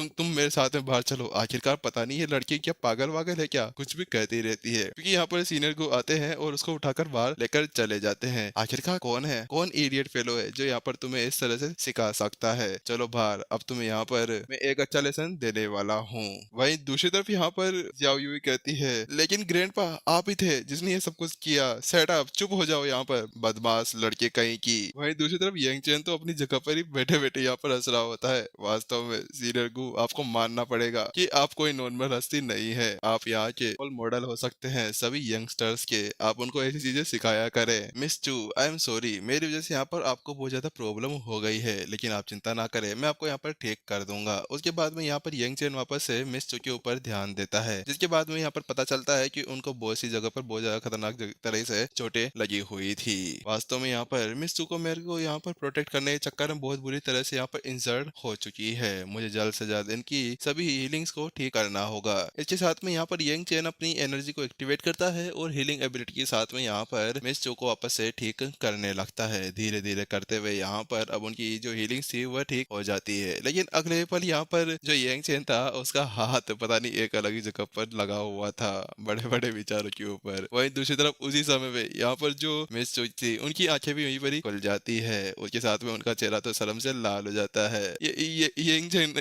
तुम मेरे साथ में बाहर चलो, आखिरकार पता नहीं ये लड़की क्या पागल वागल है क्या, कुछ भी कहती रहती है। क्योंकि यहाँ पर सीनियर को आते हैं और उसको उठाकर बाहर लेकर चले जाते हैं। आखिरकार कौन है, कौन इडियट फेलो है जो यहाँ पर तुम्हें इस तरह से सिखा सकता है? चलो बाहर, अब तुम्हें यहाँ पर मैं एक अच्छा लेसन देने वाला हूँ। वहीं दूसरी तरफ यहाँ पर जियाओ यूई कहती है, लेकिन ग्रैंडपा आप ही थे जिसने ये सब कुछ किया, सेट अप, चुप हो जाओ यहाँ पर, बदमाश लड़के कहीं की। वहीं दूसरी तरफ यंग चैन तो अपनी जगह पर ही बैठे बैठे यहाँ पर हंस रहा होता है। वास्तव में सीनियर गु आपको मानना पड़ेगा कि आप कोई नॉर्मल हस्ती नहीं है, आप यहाँ के रोल मॉडल हो सकते हैं सभी यंगस्टर्स के, आप उनको ऐसी चीजें सिखाया करें। मिस चू आई एम सॉरी, मेरी वजह से यहाँ पर आपको बहुत ज्यादा प्रॉब्लम हो गई है, लेकिन आप चिंता ना करें, मैं आपको यहाँ पर ठीक कर दूंगा। उसके बाद में यहाँ पर यंग चैन वापस से मिस चू के ऊपर ध्यान देता है, जिसके बाद में यहाँ पर पता चलता है कि उनको बहुत सी जगह पर बहुत ज्यादा खतरनाक तरह से चोटें लगी हुई थी। वास्तव में यहाँ पर मिस चू को मेरे को यहाँ पर प्रोटेक्ट करने के चक्कर में बहुत बुरी तरह से यहाँ पर इंजर्ड हो चुकी है, मुझे जल्द से जल्द इनकी सभी हीलिंग्स को ठीक करना होगा। इसके साथ में यहाँ पर यंग चैन अपनी एनर्जी को एक्टिवेट करता है और हीलिंग एबिलिटी के साथ में यहाँ पर मिस चू को वापस से ठीक करने लगता है। धीरे धीरे करते हुए यहाँ पर अब उनकी जो हीलिंग्स थी वह ठीक हो जाती है, लेकिन अगले पल यहाँ पर जो यंग चैन था उसका हाथ पता नहीं एक अलग ही जगह पर लगा हुआ था, बड़े बड़े विचारों के ऊपर। वहीं दूसरी तरफ उसी समय में यहाँ पर जो मिस चू थी उनकी आंखें भी वहीं पर ही खुल जाती है, उसके साथ में उनका चेहरा तो शर्म से लाल हो जाता है। ये यंग चैन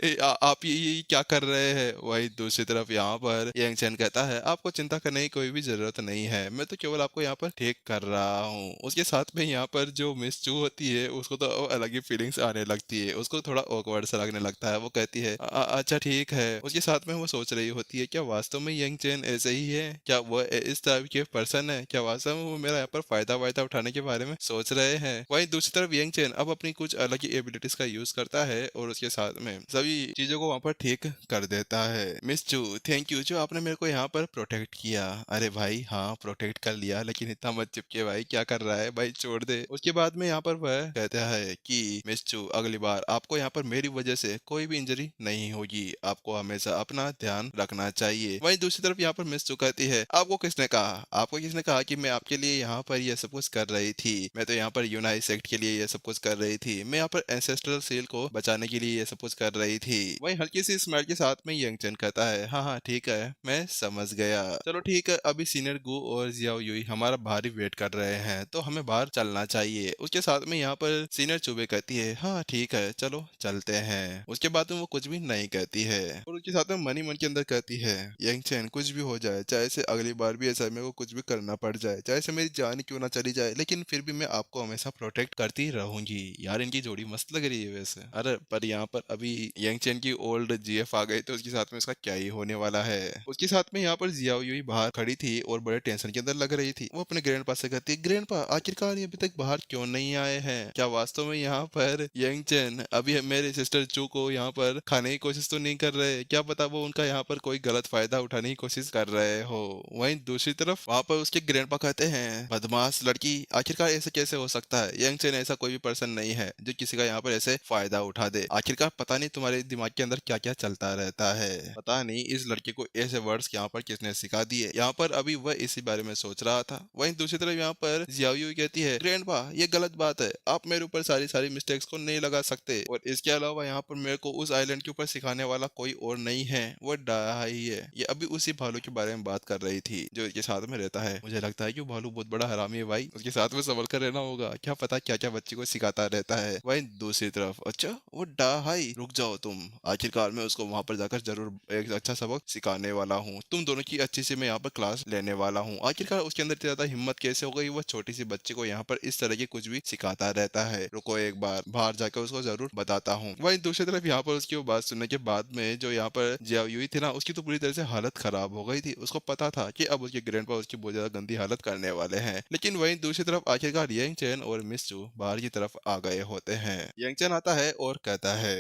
आप ये क्या कर रहे हैं? वहीं दूसरी तरफ यहाँ पर यंग चैन कहता है, आपको चिंता करने की कोई भी जरूरत नहीं है, मैं तो केवल आपको यहाँ पर ठीक कर रहा हूँ। उसके साथ में यहाँ पर जो मिस चू होती है उसको तो अलग ही फीलिंग्स आने लगती है, उसको थोड़ा ऑकवर्ड सा लगने लगता है। वो कहती है अच्छा ठीक है। उसके साथ में वो सोच रही होती है क्या वास्तव में यंग चेन ऐसे ही है, क्या वो इस टाइप के पर्सन है, क्या वास्तव में वो मेरा यहाँ पर फायदा वायदा उठाने के बारे में सोच रहे हैं। वहीं दूसरी तरफ यंग चेन अब अपनी कुछ अलग ही एबिलिटीज का यूज करता है और उसके साथ में सभी चीजों को वहाँ पर ठीक कर देता है। मिस चू थैंक यू जो आपने मेरे को यहाँ पर प्रोटेक्ट किया। अरे भाई हाँ प्रोटेक्ट कर लिया, लेकिन इतना मत चिपके भाई, क्या कर रहा है भाई, छोड़ दे। उसके बाद में यहाँ पर वह कहता है कि मिस चू अगली बार आपको यहाँ पर मेरी वजह से कोई भी इंजरी नहीं होगी, आपको हमेशा अपना ध्यान रखना चाहिए। वहीं दूसरी तरफ यहाँ पर मिस चू कहती है आपको किसने कहा, आपको किसने कहा कि मैं आपके लिए यहाँ पर ये सब कुछ कर रही थी, मैं तो यहाँ पर यूनाइट सेक्ट के लिए ये सब कुछ कर रही थी, मैं यहाँ पर एंसेस्ट्रल सील को बचाने के लिए ये सब कुछ कर रही थी। वहीं हल्की सी स्माइल के साथ में यंग चेन कहता है हाँ हाँ ठीक है मैं समझ गया, चलो ठीक है अभी सीनियर गू और जियाओ युई हमारा बाहर ही वेट कर रहे हैं तो हमें बाहर चलना चाहिए। उसके साथ में यहाँ पर सीनियर चुबे कहती है हाँ ठीक है चलो चलते हैं। उसके बाद में वो कुछ भी नहीं कहती है और उसके साथ में मनी मन के अंदर कहती है यंग चेन कुछ भी हो जाए, चाहे से अगली बार भी ऐसा मेरे को कुछ भी करना पड़ जाए, चाहे से मेरी जान क्यों ना चली जाए, लेकिन फिर भी मैं आपको हमेशा प्रोटेक्ट करती रहूंगी। यार इनकी जोड़ी मस्त लग रही है वैसे। अरे पर यहाँ पर अभी यंग चेन की ओल्ड जीएफ आ गई तो उसके साथ में इसका क्या ही होने वाला है। उसके साथ में यहाँ पर जियाओ युई बाहर खड़ी थी और बड़े टेंशन के अंदर लग रही थी। वो अपने ग्रैंड से कहती है ग्रैंड आखिरकार ये अभी तक बाहर क्यों नहीं आए हैं, क्या वास्तव में यहाँ पर यंग चेन अभी मेरे सिस्टर चू को यहाँ पर खाने की कोशिश तो नहीं कर रहे, क्या पता वो उनका यहाँ पर कोई गलत फायदा उठाने की कोशिश कर रहे हो। वहीं दूसरी तरफ वहाँ पर उसके ग्रैंडपा कहते हैं बदमाश लड़की, आखिरकार ऐसे कैसे हो सकता है, यंग चेन ऐसा कोई भी पर्सन नहीं है जो किसी का यहाँ पर ऐसे फायदा उठा दे, आखिरकार पता नहीं तुम्हारे दिमाग के अंदर क्या क्या चलता रहता है, पता नहीं इस लड़के को ऐसे वर्ड्स यहाँ पर किसने सिखा दिए। यहाँ पर अभी वह इसी बारे में सोच रहा था। वहीं दूसरी तरफ यहाँ पर जियाओ युई कहती है ग्रैंडपा ये गलत बात है, आप मेरे ऊपर सारी सारी मिस्टेक्स को नहीं लगा सकते, और इसके अलावा यहाँ पर मेरे को उस आइलैंड के ऊपर सिखाने वाला कोई और नहीं है, वो डाया ही है। ये अभी उसी भालू के बारे में बात कर रही थी जो इसके साथ में रहता है। मुझे लगता है कि वो भालू बहुत बड़ा हरामी है भाई, उसके साथ में संभल कर रहना होगा, क्या पता क्या क्या बच्चे को सिखाता रहता है। वहीं दूसरी तरफ अच्छा वो डाहाई रुक जाओ तुम, आखिरकार मैं उसको वहां पर जाकर जरूर एक अच्छा सबक सिखाने वाला हूँ, तुम दोनों की अच्छी से मैं यहाँ पर क्लास लेने वाला हूँ। आखिरकार उसके अंदर इतनी ज्यादा हिम्मत कैसे हो गई, वो छोटी सी बच्चे को यहाँ पर इस तरह की कुछ भी सिखाता रहता है। रुको एक बार बाहर जाकर उसको जरूर बताता हूँ। वहीं दूसरी तरफ यहाँ पर उसकी वो बात सुनने के बाद में जो यहाँ पर जियाओ युई थी ना उसकी तो पूरी तरह से हालत खराब हो गई थी। उसको पता था कि अब उसके ग्रैंडपा उसकी बहुत ज्यादा गंदी हालत करने वाले हैं, लेकिन वहीं दूसरी तरफ आखिरकार यंग चेन और मिस चू बाहर की तरफ आ गए होते हैं। यंग चेन आता है और कहता है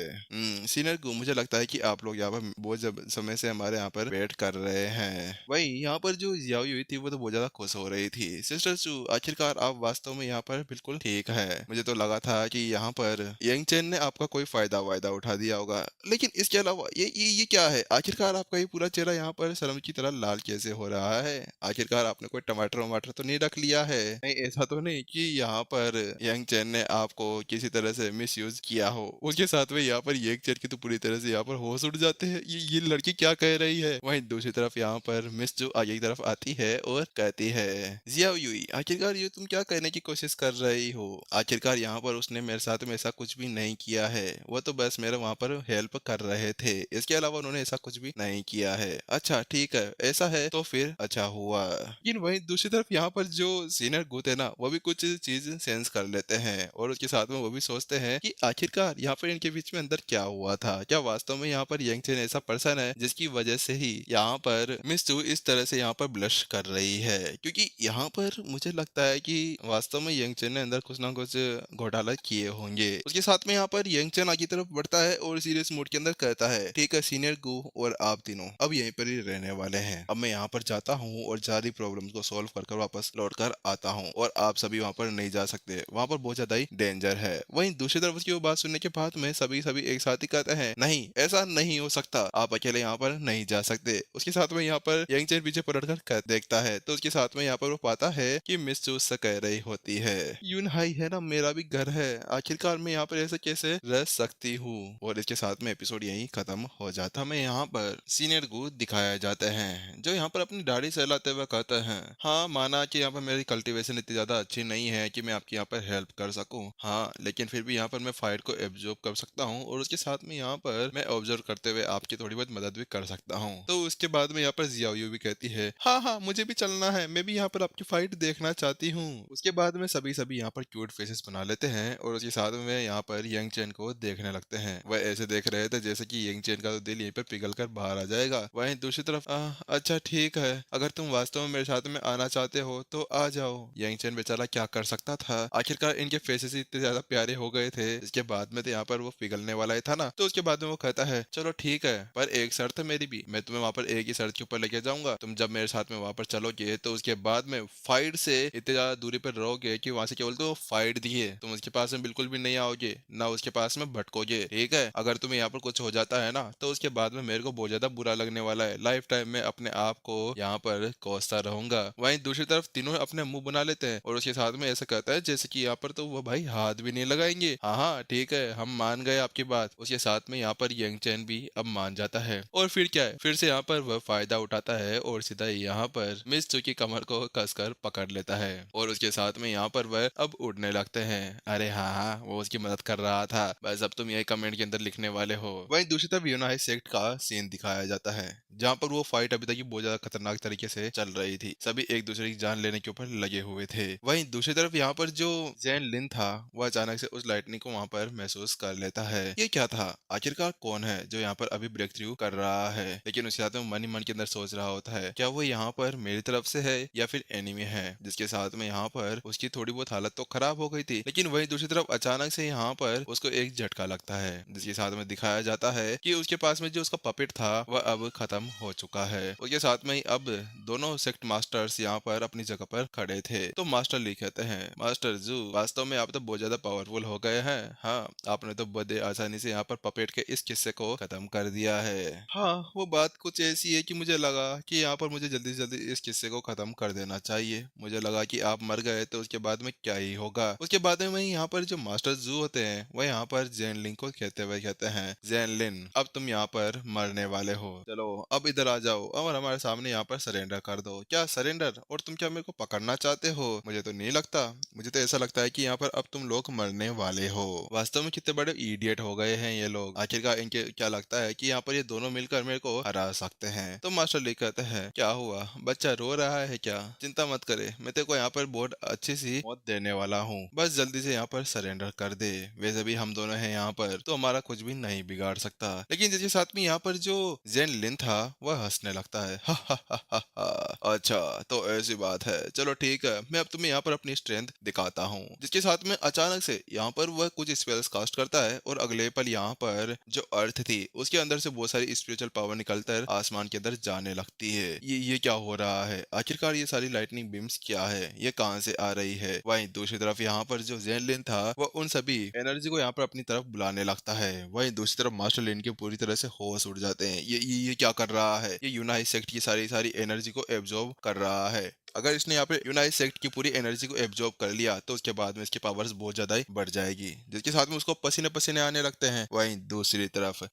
सीनियर गू मुझे लगता है कि आप लोग यहाँ पर बहुत समय से हमारे यहाँ पर वेट कर रहे हैं। वहीं यहाँ पर जो जियाओ युई थी वो तो बहुत ज्यादा खुश हो रही थी। सिस्टर चू आखिरकार आप वास्तव में यहाँ पर बिल्कुल ठीक है, मुझे तो लगा था कि यहाँ पर यंग चेन ने आपका कोई फायदा वायदा उठा दिया होगा, लेकिन इसके अलावा ये क्या है, आखिरकार आपका ये पूरा चेहरा यहाँ पर शर्म की तरह लाल कैसे हो रहा है, आखिरकार आपने कोई टमाटर वमाटर तो नहीं रख लिया है, नहीं ऐसा तो नहीं कि यहाँ पर यंग चेन ने आपको किसी तरह से मिस यूज किया हो। उसके साथ में यहाँ पर यंग चेन की तो पूरी तरह से यहाँ पर होश उड़ जाते हैं, ये लड़की क्या कह रही है। वहीं दूसरी तरफ यहाँ पर मिस जो आगे की तरफ आती है और कहती है जियाओ युई आखिरकार ये तुम क्या कहने की कोशिश कर रही हो, आखिरकार यहाँ पर उसने मेरे साथ में ऐसा कुछ भी नहीं किया है, वो तो बस मेरे वहाँ पर हेल्प कर रहे थे, इसके अलावा उन्होंने ऐसा कुछ भी नहीं किया है। अच्छा ठीक है ऐसा है तो फिर अच्छा हुआ। लेकिन वहीं दूसरी तरफ यहाँ पर जो सीनियर गुत है ना वो भी कुछ चीज सेंस कर लेते हैं और उसके साथ में वो भी सोचते हैं कि आखिरकार यहाँ पर इनके बीच में अंदर क्या हुआ था, क्या वास्तव में यहाँ पर यंग चेन ऐसा पर्सन है जिसकी वजह से ही यहाँ पर मिस चू इस तरह से यहाँ पर ब्लश कर रही है, क्योंकि यहाँ पर मुझे लगता है कि वास्तव में यंग चेन ने अंदर कुछ ना कुछ घोटाला किए होंगे। उसके साथ में यहाँ पर यंग चेन आगे तरफ बढ़ता है और सीरियस मूड के अंदर कहता है ठीक है सीनियर गू और आप तीनों अब यहीं पर ही रहने वाले हैं, अब मैं यहाँ पर जाता हूँ और सारी प्रॉब्लम्स को सॉल्व कर वापस लौट कर आता हूँ और आप सभी वहाँ पर नहीं जा सकते, वहाँ पर बहुत ज्यादा ही डेंजर है। वहीं दूसरी तरफ उसकी वो बात सुनने के बाद में सभी एक साथ ही कहते हैं नहीं ऐसा नहीं हो सकता, आप अकेले यहाँ पर नहीं जा सकते। उसके साथ में यहाँ पर यंग चेन पीछे पलटकर देखता है तो उसके साथ में यहाँ पर वो पाता है कि मिस चू उससे कह रही होती है यून हाई है ना मेरा भी घर है, आखिरकार मैं यहाँ पर ऐसे कैसे रह सकती हूँ। और इसके साथ में एपिसोड यही खत्म हो जाता। हमें यहाँ पर सीनियर गू दिखाया जाते हैं जो यहाँ पर अपनी दाढ़ी सहलाते हुए कहते हैं हाँ माना कि यहाँ पर मेरी कल्टीवेशन इतनी ज्यादा अच्छी नहीं है कि मैं आपकी यहाँ पर हेल्प कर सकूँ, हाँ लेकिन फिर भी यहाँ पर मैं फाइट को एब्जॉर्ब कर सकता हूँ और उसके साथ में यहाँ पर मैं ऑब्जर्व करते हुए आपकी थोड़ी बहुत मदद भी कर सकता हूँ। तो उसके बाद में यहाँ पर जियाओ युई भी कहती है हाँ हाँ मुझे भी चलना है, मैं भी यहाँ पर आपकी फाइट देखना देखना चाहती हूँ। उसके बाद में सभी सभी यहाँ पर क्यूट फेसेस बना लेते हैं और उसके साथ में यहाँ पर यंग चैन को देखने लगते हैं। वह ऐसे देख रहे थे जैसे कि यंग चैन का तो दिल यहीं पर पिघल कर बाहर आ जाएगा। वहीं दूसरी तरफ अच्छा ठीक है, अगर तुम वास्तव में मेरे साथ में आना चाहते हो तो आ जाओ। यंग चैन बेचारा क्या कर सकता था, आखिरकार इनके फेसेस ही इतने ज्यादा प्यारे हो गए थे। इसके बाद में तो यहाँ पर वो पिघलने वाला ही था ना, तो उसके बाद में वो कहता है चलो ठीक है, पर एक शर्त है मेरी भी, मैं तुम्हें वहां पर एक ही शर्त के ऊपर लेके जाऊंगा। तुम जब मेरे साथ में वहां पर चलोगे तो उसके बाद में फाइट से इतने ज्यादा दूरी पर रहोगे कि वहां से क्या बोलते हो फाइट दिए, तुम उसके पास में बिल्कुल भी नहीं आओगे, ना उसके पास में भटकोगे, ठीक है। अगर तुम्हें यहाँ पर कुछ हो जाता है ना तो उसके बाद में मेरे को बहुत ज्यादा बुरा लगने वाला है, लाइफ टाइम में अपने आप को यहाँ पर कोसता रहूंगा। वहीं दूसरी तरफ तीनों अपने मुंह बना लेते हैं और उसके साथ में ऐसा कहता है जैसे कि यहाँ पर तो वो भाई हाथ भी नहीं लगाएंगे। हाँ हाँ ठीक है, हम मान गए आपकी बात। उसके साथ में यहाँ पर यंग चैन भी अब मान जाता है और फिर क्या है, फिर से यहाँ पर वह फायदा उठाता है और सीधा यहाँ पर मिस चू की कमर को कसकर पकड़ लेता है और उसके साथ में यहाँ पर वह अब उड़ने लगते हैं। अरे हाँ हाँ, वो उसकी मदद कर रहा था, बस अब तुम यही कमेंट के अंदर लिखने वाले हो। वहीं दूसरी तरफ यूनाइट सेक्ट का सीन दिखाया जाता है जहाँ पर वो फाइट अभी तक की बहुत ज्यादा खतरनाक तरीके से चल रही थी, सभी एक दूसरे की जान लेने के ऊपर लगे हुए थे। वहीं दूसरी तरफ यहाँ पर जो जैन लिन था वह अचानक से उस लाइटनिंग को वहाँ पर महसूस कर लेता है। ये क्या था, आखिरकार कौन है जो यहाँ पर अभी ब्रेक थ्रू कर रहा है, लेकिन उसके साथ में मन ही मन के अंदर सोच रहा होता है क्या वो यहाँ पर मेरी तरफ से है या फिर एनिमी है, जिसके साथ में यहाँ पर उसकी थोड़ी बहुत हालत तो खराब हो गई थी, लेकिन वहीं दूसरी तरफ अचानक से यहाँ पर उसको एक झटका लगता है जिसके साथ में दिखाया जाता है कि उसके पास में जो उसका पपेट था वह अब खत्म हो चुका है। उसके साथ में ही अब दोनों सेक्ट मास्टर्स यहाँ पर अपनी जगह पर खड़े थे। तो मास्टर ली कहते हैं मास्टर जू, वास्तव में आप तो बहुत ज्यादा पावरफुल हो गए हैं। हाँ, आपने तो बड़े आसानी से यहाँ पर पपेट के इस किस्से को खत्म कर दिया है। हाँ, वो बात कुछ ऐसी है कि मुझे लगा कि यहाँ पर मुझे जल्दी से जल्दी इस किस्से को खत्म कर देना चाहिए। मुझे लगा कि आप मर गए तो उसके बाद में क्या ही होगा। उसके बाद में वही यहाँ पर जो मास्टर जू होते हैं वह यहाँ पर जैन लिन को कहते हुए कहते हैं जैन लिन, अब तुम यहाँ पर मरने वाले हो, चलो अब इधर आ जाओ और हमारे सामने यहाँ पर सरेंडर कर दो। क्या सरेंडर, और तुम क्या मेरे को पकड़ना चाहते हो? मुझे तो नहीं लगता, मुझे तो ऐसा लगता है कि यहाँ पर अब तुम लोग मरने वाले हो। वास्तव में कितने बड़े इडियट हो गए हैं ये लोग, आखिरकार इनके क्या लगता है कि यहाँ पर ये दोनों मिलकर मेरे को हरा सकते हैं। तो मास्टर ली कहते हैं क्या हुआ, बच्चा रो रहा है क्या? चिंता मत करे, मैं तेरे को यहाँ पर बहुत अच्छी सी मौत देने वाला हूँ, बस जल्दी से यहाँ पर सरेंडर कर दे। वैसे भी हम दोनों हैं यहाँ पर तो हमारा कुछ भी नहीं बिगाड़ सकता। लेकिन जिसके साथ में यहाँ पर जो जेन लिन था वह हंसने लगता है हा हा हा हा हा। अच्छा तो ऐसी बात है, चलो ठीक है, मैं अब तुम्हें यहाँ पर अपनी स्ट्रेंथ दिखाता हूँ। जिसके साथ में अचानक से यहाँ पर वह कुछ स्पेल्स कास्ट करता है और अगले पल यहाँ पर जो अर्थ थी उसके अंदर से बहुत सारी स्पिरिचुअल पावर निकलकर आसमान के अंदर जाने लगती है। ये क्या हो रहा है, आखिरकार ये सारी लाइटनिंग बीम्स क्या है, ये कहाँ से आ रही है? वहीं दूसरी तरफ यहाँ पर जो जेन लिन था वह उन सभी एनर्जी को यहाँ पर अपनी तरफ बुलाने लगता है। वहीं दूसरी तरफ मास्टर लिन के पूरी तरह से होश उड़ जाते हैं। ये क्या कर रहा है, ये यूनाइट सेक्ट की सारी सारी एनर्जी को एब्जॉर्ब कर रहा है। अगर इसने यहाँ पे यूनाइट सेक्ट की पूरी एनर्जी को एब्जॉर्ब कर लिया तो उसके बाद में इसकी पावर्स बहुत ज्यादा ही बढ़ जाएगी, जिसके साथ में उसको पसीने पसीने आने लगते हैं। वहीं दूसरी तरफ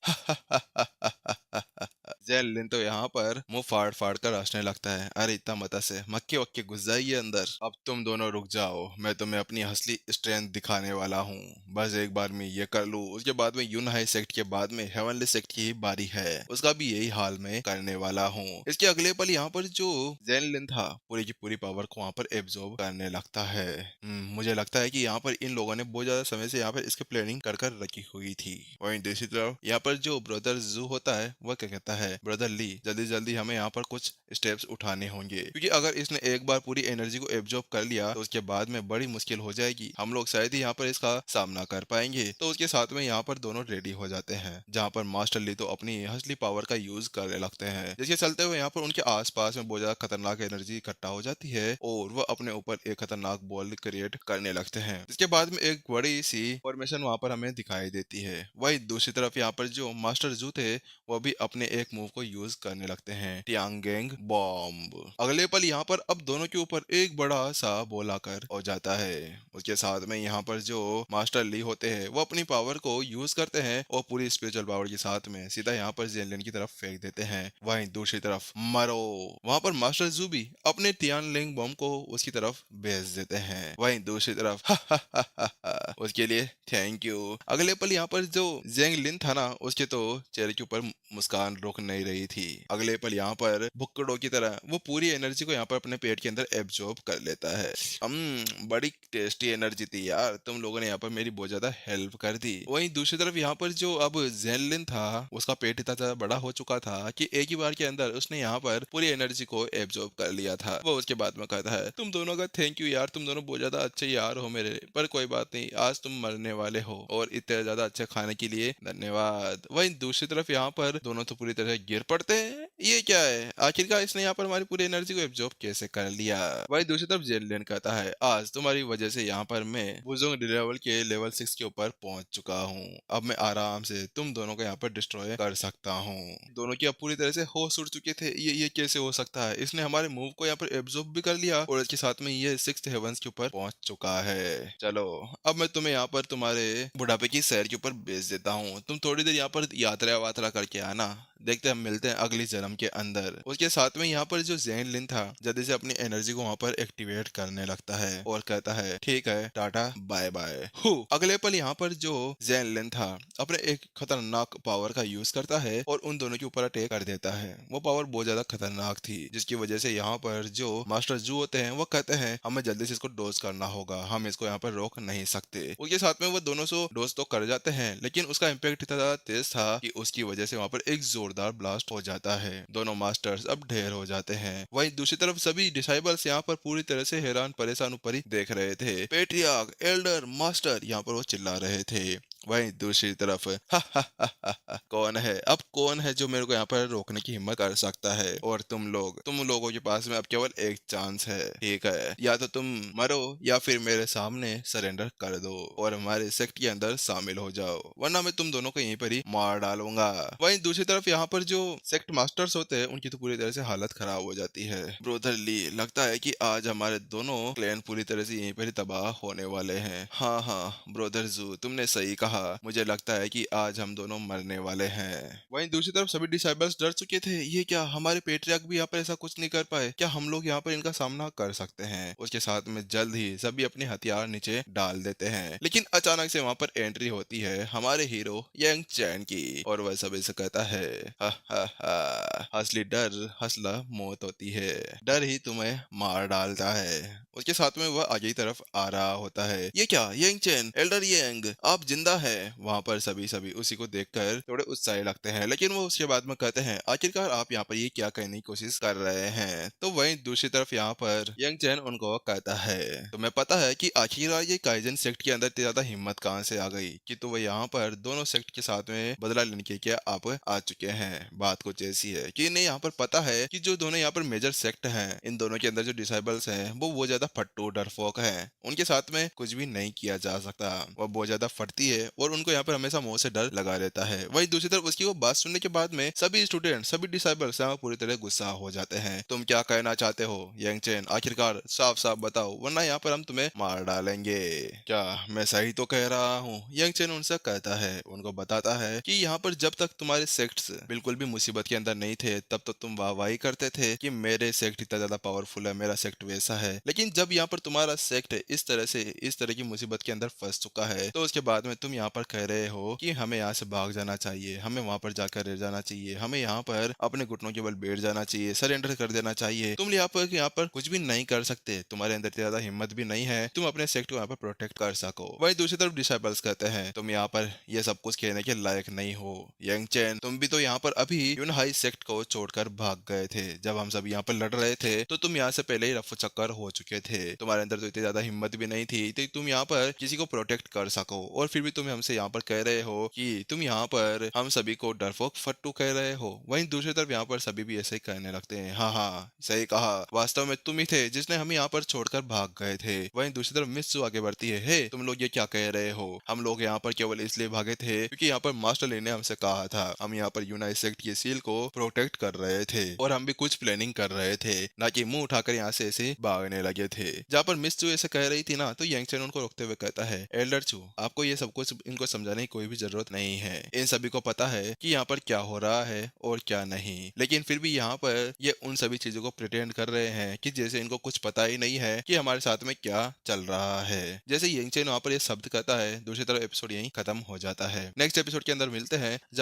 जैन लिन तो यहाँ पर मुंह फाड़ फाड़ कर हंसने लगता है। अरे इतना मत से मक्के वक्के घुस जाइए अंदर, अब तुम दोनों रुक जाओ, मैं तुम्हें अपनी असली स्ट्रेंथ दिखाने वाला हूँ। बस एक बार में ये कर लूँ, उसके बाद में यूनाइट सेक्ट के बाद में हेवनली सेक्ट की ही बारी है, उसका भी यही हाल में करने वाला हूँ। इसके अगले पल यहाँ पर जो जैन लिन था पूरी की पूरी पावर को वहाँ पर एब्जॉर्ब करने लगता है। मुझे लगता है कि यहाँ पर इन लोगों ने बहुत ज्यादा समय से यहाँ पर इसकी प्लानिंग कर कर रखी हुई थी। वहीं दूसरी तरफ यहाँ पर जो ब्रदर जू होता है वह क्या कहता है, ब्रदर ली जल्दी जल्दी हमें यहाँ पर कुछ स्टेप्स उठाने होंगे, क्योंकि अगर इसने एक बार पूरी एनर्जी को एब्जॉर्ब कर लिया तो उसके बाद में बड़ी मुश्किल हो जाएगी, हम लोग शायद ही यहाँ पर इसका सामना कर पाएंगे। तो उसके साथ में यहाँ पर दोनों रेडी हो जाते हैं, जहाँ पर मास्टर ली तो अपनी असली पावर का यूज करने लगते हैं, जिसके चलते हुए यहाँ पर उनके आसपास में बहुत ज्यादा खतरनाक एनर्जी इकट्ठा हो जाती है और वह अपने ऊपर एक खतरनाक बॉल क्रिएट करने लगते हैं। इसके बाद में एक बड़ी सी फॉर्मेशन वहां पर हमें दिखाई देती है। वही दूसरी तरफ यहाँ पर जो मास्टर जू थे वो भी अपने एक मूव को यूज करने लगते हैं, टियांगेंग बॉम्ब। अगले पल यहाँ पर अब दोनों के ऊपर एक बड़ा सा बॉल आकर हो जाता है। उसके साथ में यहाँ पर जो मास्टर ली होते हैं वो अपनी पावर को यूज करते हैं और पूरी स्पिरिचुअल पावर के साथ में सीधा यहाँ पर जेनलिन की तरफ फेंक देते हैं। वहीं दूसरी तरफ मरो, वहां पर मास्टर जू भी अपने टियानलिंग बॉम्ब को उसकी तरफ भेज देते हैं। वहीं दूसरी तरफ उसके लिए थैंक यू। अगले पल यहाँ पर जो जेंग लिन था ना, उसके तो चेहरे के ऊपर मुस्कान रुक नहीं रही थी। अगले पल यहाँ पर भुक्कड़ों की तरह वो पूरी एनर्जी को यहाँ पर अपने पेट के अंदर एब्जॉर्ब कर लेता है। बड़ी टेस्टी एनर्जी थी यार, तुम लोगों ने यहाँ पर मेरी बहुत ज्यादा हेल्प कर दी। वहीं दूसरी तरफ यहाँ पर जो अब जेनलिन था, उसका पेट इतना ज्यादा बड़ा हो चुका था कि एक ही बार के अंदर उसने यहाँ पर पूरी एनर्जी को एब्जॉर्ब कर लिया था। वो उसके बाद में कहता है, तुम दोनों का थैंक यू यार, तुम दोनों बहुत ज्यादा अच्छे यार हो मेरे, पर कोई बात नहीं, आज तुम मरने वाले हो और इतने ज्यादा अच्छे खाने के लिए धन्यवाद। वहीं दूसरी तरफ यहाँ पर दोनों तो पूरी तरह गिर पड़ते हैं। ये क्या है, आखिरकार इसने यहाँ पर हमारी पूरी एनर्जी को एब्जॉर्ब कैसे कर लिया। वहीं दूसरी तरफ जेलियन कहता है, आज तुम्हारी वजह से यहाँ पर मैं वुज़ोंग लेवल के लेवल 6 के ऊपर पहुंच चुका हूँ। अब मैं आराम से तुम दोनों को यहाँ पर डिस्ट्रॉय कर सकता हूँ। दोनों की अब पूरी तरह से होश उड़ चुके थे। ये कैसे हो सकता है, इसने हमारे मूव को यहाँ पर एब्जॉर्ब भी कर लिया और इसके साथ में ये 6th हेवंस के ऊपर पहुंच चुका है। चलो अब मैं तुम्हें यहाँ पर तुम्हारे बुढ़ापे की सैर के ऊपर भेज देता हूँ, तुम थोड़ी देर यहाँ पर यात्रा वात्रा करके आना, देखते हैं हम मिलते हैं अगली जन्म के अंदर। उसके साथ में यहाँ पर जो जैन लिन था जल्दी से अपनी एनर्जी को वहाँ पर एक्टिवेट करने लगता है और कहता है, ठीक है टाटा बाय बाय। अगले पल यहाँ पर जो जैन लिन था अपने एक खतरनाक पावर का यूज करता है और उन दोनों के ऊपर अटैक कर देता है। वो पावर बहुत ज्यादा खतरनाक थी, जिसकी वजह से यहाँ पर जो मास्टर जू होते हैं वो कहते हैं हमें जल्दी से इसको डोज करना होगा, हम इसको यहाँ पर रोक नहीं सकते। उसके साथ में वो दोनों सो डोज तो कर जाते हैं, लेकिन उसका इम्पैक्ट इतना ज्यादा तेज था कि उसकी वजह से वहाँ पर एक जोरदार ब्लास्ट हो जाता है। दोनों मास्टर्स अब ढेर हो जाते हैं। वहीं दूसरी तरफ सभी डिसाइबल्स यहाँ पर पूरी तरह से हैरान परेशान ऊपर ही देख रहे थे। पेट्रियार्क, एल्डर, मास्टर यहाँ पर वो चिल्ला रहे थे। वहीं दूसरी तरफ कौन है, अब कौन है जो मेरे को यहाँ पर रोकने की हिम्मत कर सकता है। और तुम लोगों के पास में अब केवल एक चांस है, ठीक है, या तो तुम मरो या फिर मेरे सामने सरेंडर कर दो और हमारे सेक्ट के अंदर शामिल हो जाओ, वरना मैं तुम दोनों को यहीं पर ही मार डालूंगा। वहीं दूसरी तरफ यहाँ पर जो सेक्ट मास्टर्स होते हैं उनकी तो पूरी तरह से हालत खराब हो जाती है। ब्रोदर ली, लगता है कि आज हमारे दोनों क्लैन पूरी तरह से यहीं पर ही तबाह होने वाले हैं। हाँ ब्रोदर जू, तुमने सही कहा, मुझे लगता है कि आज हम दोनों मरने वाले हैं। वहीं दूसरी तरफ सभी डिसाइबल्स डर चुके थे। ये क्या, हमारे पेट्रियार्क भी यहाँ पर ऐसा कुछ नहीं कर पाए, क्या हम लोग यहाँ पर इनका सामना कर सकते हैं। उसके साथ में जल्द ही सभी अपने हथियार नीचे डाल देते हैं, लेकिन अचानक से वहाँ पर एंट्री होती है हमारे हीरो यंग चैन की और वह सभी से कहता है, हा हा हा, असली डर हसला मौत होती है, डर ही तुम्हें मार डालता है। उसके साथ में वह आगे की तरफ आ रहा होता है। ये क्या, यंग चैन, एल्डर यंग, आप जिंदा है। वहाँ पर सभी उसी को देखकर थोड़े उत्साही लगते हैं, लेकिन वो उसके बाद में कहते हैं, आखिरकार आप यहाँ पर ये क्या कहने की कोशिश कर रहे हैं। तो वहीं दूसरी तरफ यहाँ पर यंग चैन उनको कहता है, तुम्हें पता है कि आखिरकार ये काइजन सेक्ट के अंदर इतनी ज्यादा हिम्मत कहाँ से आ गई कि तो वह यहाँ पर दोनों सेक्ट के साथ में बदला लेने के क्या आप आ चुके हैं। बात कुछ ऐसी है कि इन्हें यहाँ पर पता है कि जो दोनों यहाँ पर मेजर सेक्ट हैं, इन दोनों के अंदर जो डिसाइबल्स हैं वो बहुत ज्यादा फट्टू डरपोक हैं, उनके साथ में कुछ भी नहीं किया जा सकता। वह बहुत ज्यादा फटती है और उनको यहाँ पर हमेशा मुंह से डर लगा रहता है। वहीं दूसरी तरफ उसकी वो बात सुनने के बाद में सभी स्टूडेंट, सभी डिसाइबल्स यहाँ पूरी तरह गुस्सा हो जाते हैं। तुम क्या कहना चाहते हो यंग चैन, आखिरकार साफ साफ बताओ, वरना यहाँ पर हम तुम्हें मार डालेंगे। क्या मैं सही तो कह रहा हूँ, यंग चैन उनसे कहता है, उनको बताता है कि यहाँ पर जब तक तुम्हारे सेक्ट्स बिल्कुल भी मुसीबत के अंदर नहीं थे तब तक तुम वाहवाही करते थे कि मेरे सेक्ट इतना ज्यादा पावरफुल है, मेरा सेक्ट वैसा है, लेकिन जब यहाँ पर तुम्हारा सेक्ट इस तरह की मुसीबत के अंदर फंस चुका है तो उसके बाद में तुम यहाँ पर कह रहे हो कि हमें यहाँ से भाग जाना चाहिए, हमें वहाँ पर जाकर रह जाना चाहिए, हमें यहाँ पर अपने घुटनों के बल बैठ जाना चाहिए, सरेंडर कर देना चाहिए। तुम यहाँ पर कुछ भी नहीं कर सकते, तुम्हारे अंदर ज्यादा हिम्मत भी नहीं है तुम अपने सेक्ट को यहाँ पर प्रोटेक्ट कर सको। वही दूसरी तरफ डिसाइबल्स कहते हैं, तुम यहाँ पर ये सब कुछ कहने के लायक नहीं हो। यंग चैन, तुम भी तो यहाँ पर अभी यूनहाई सेक्ट को छोड़कर भाग गए थे। जब हम सब यहाँ पर लड़ रहे थे तो तुम यहाँ से पहले ही रफू चक्कर हो चुके थे, तुम्हारे अंदर तो इतनी ज्यादा हिम्मत भी नहीं थी तो तुम यहाँ पर किसी को प्रोटेक्ट कर सको, और फिर भी तुम हमसे यहाँ पर कह रहे हो कि तुम यहाँ पर हम सभी को डरपोक फट्टू कह रहे हो। वहीं दूसरी तरफ यहाँ पर सभी भी ऐसे ही कहने लगते हैं, हाँ सही कहा, वास्तव में तुम ही थे जिसने हमें यहाँ पर छोड़कर भाग गए थे। वहीं दूसरी तरफ मिस आगे बढ़ती है, हे तुम लोग ये क्या कह रहे हो, हम लोग यहाँ पर केवल इसलिए भागे थे क्योंकि यहाँ पर मास्टर ली ने हमसे कहा था, हम यहाँ पर यूनाइट सेक्ट की सील को प्रोटेक्ट कर रहे थे और हम भी कुछ प्लानिंग कर रहे थे, ना कि मुंह उठाकर यहाँ से ऐसे भागने लगे थे। जहाँ पर मिस चू ऐसे कह रही थी ना तो यंग चैन उनको रोकते हुए कहता है, एल्डर चू आपको ये सब कुछ कुछ इनको समझाने की कोई भी जरूरत नहीं है। इन सभी को पता है कि यहाँ पर क्या हो रहा है और क्या नहीं, लेकिन फिर भी यहाँ पर ये उन सभी चीजों को प्रिटेंड कर रहे हैं कि जैसे इनको कुछ पता ही नहीं है कि हमारे साथ में क्या चल रहा है। जैसे यंग चेन वहाँ पर ये शब्द कहता है, दूसरी तरफ एपिसोड यहीं खत्म हो जाता है। नेक्स्ट एपिसोड के अंदर मिलते हैं जब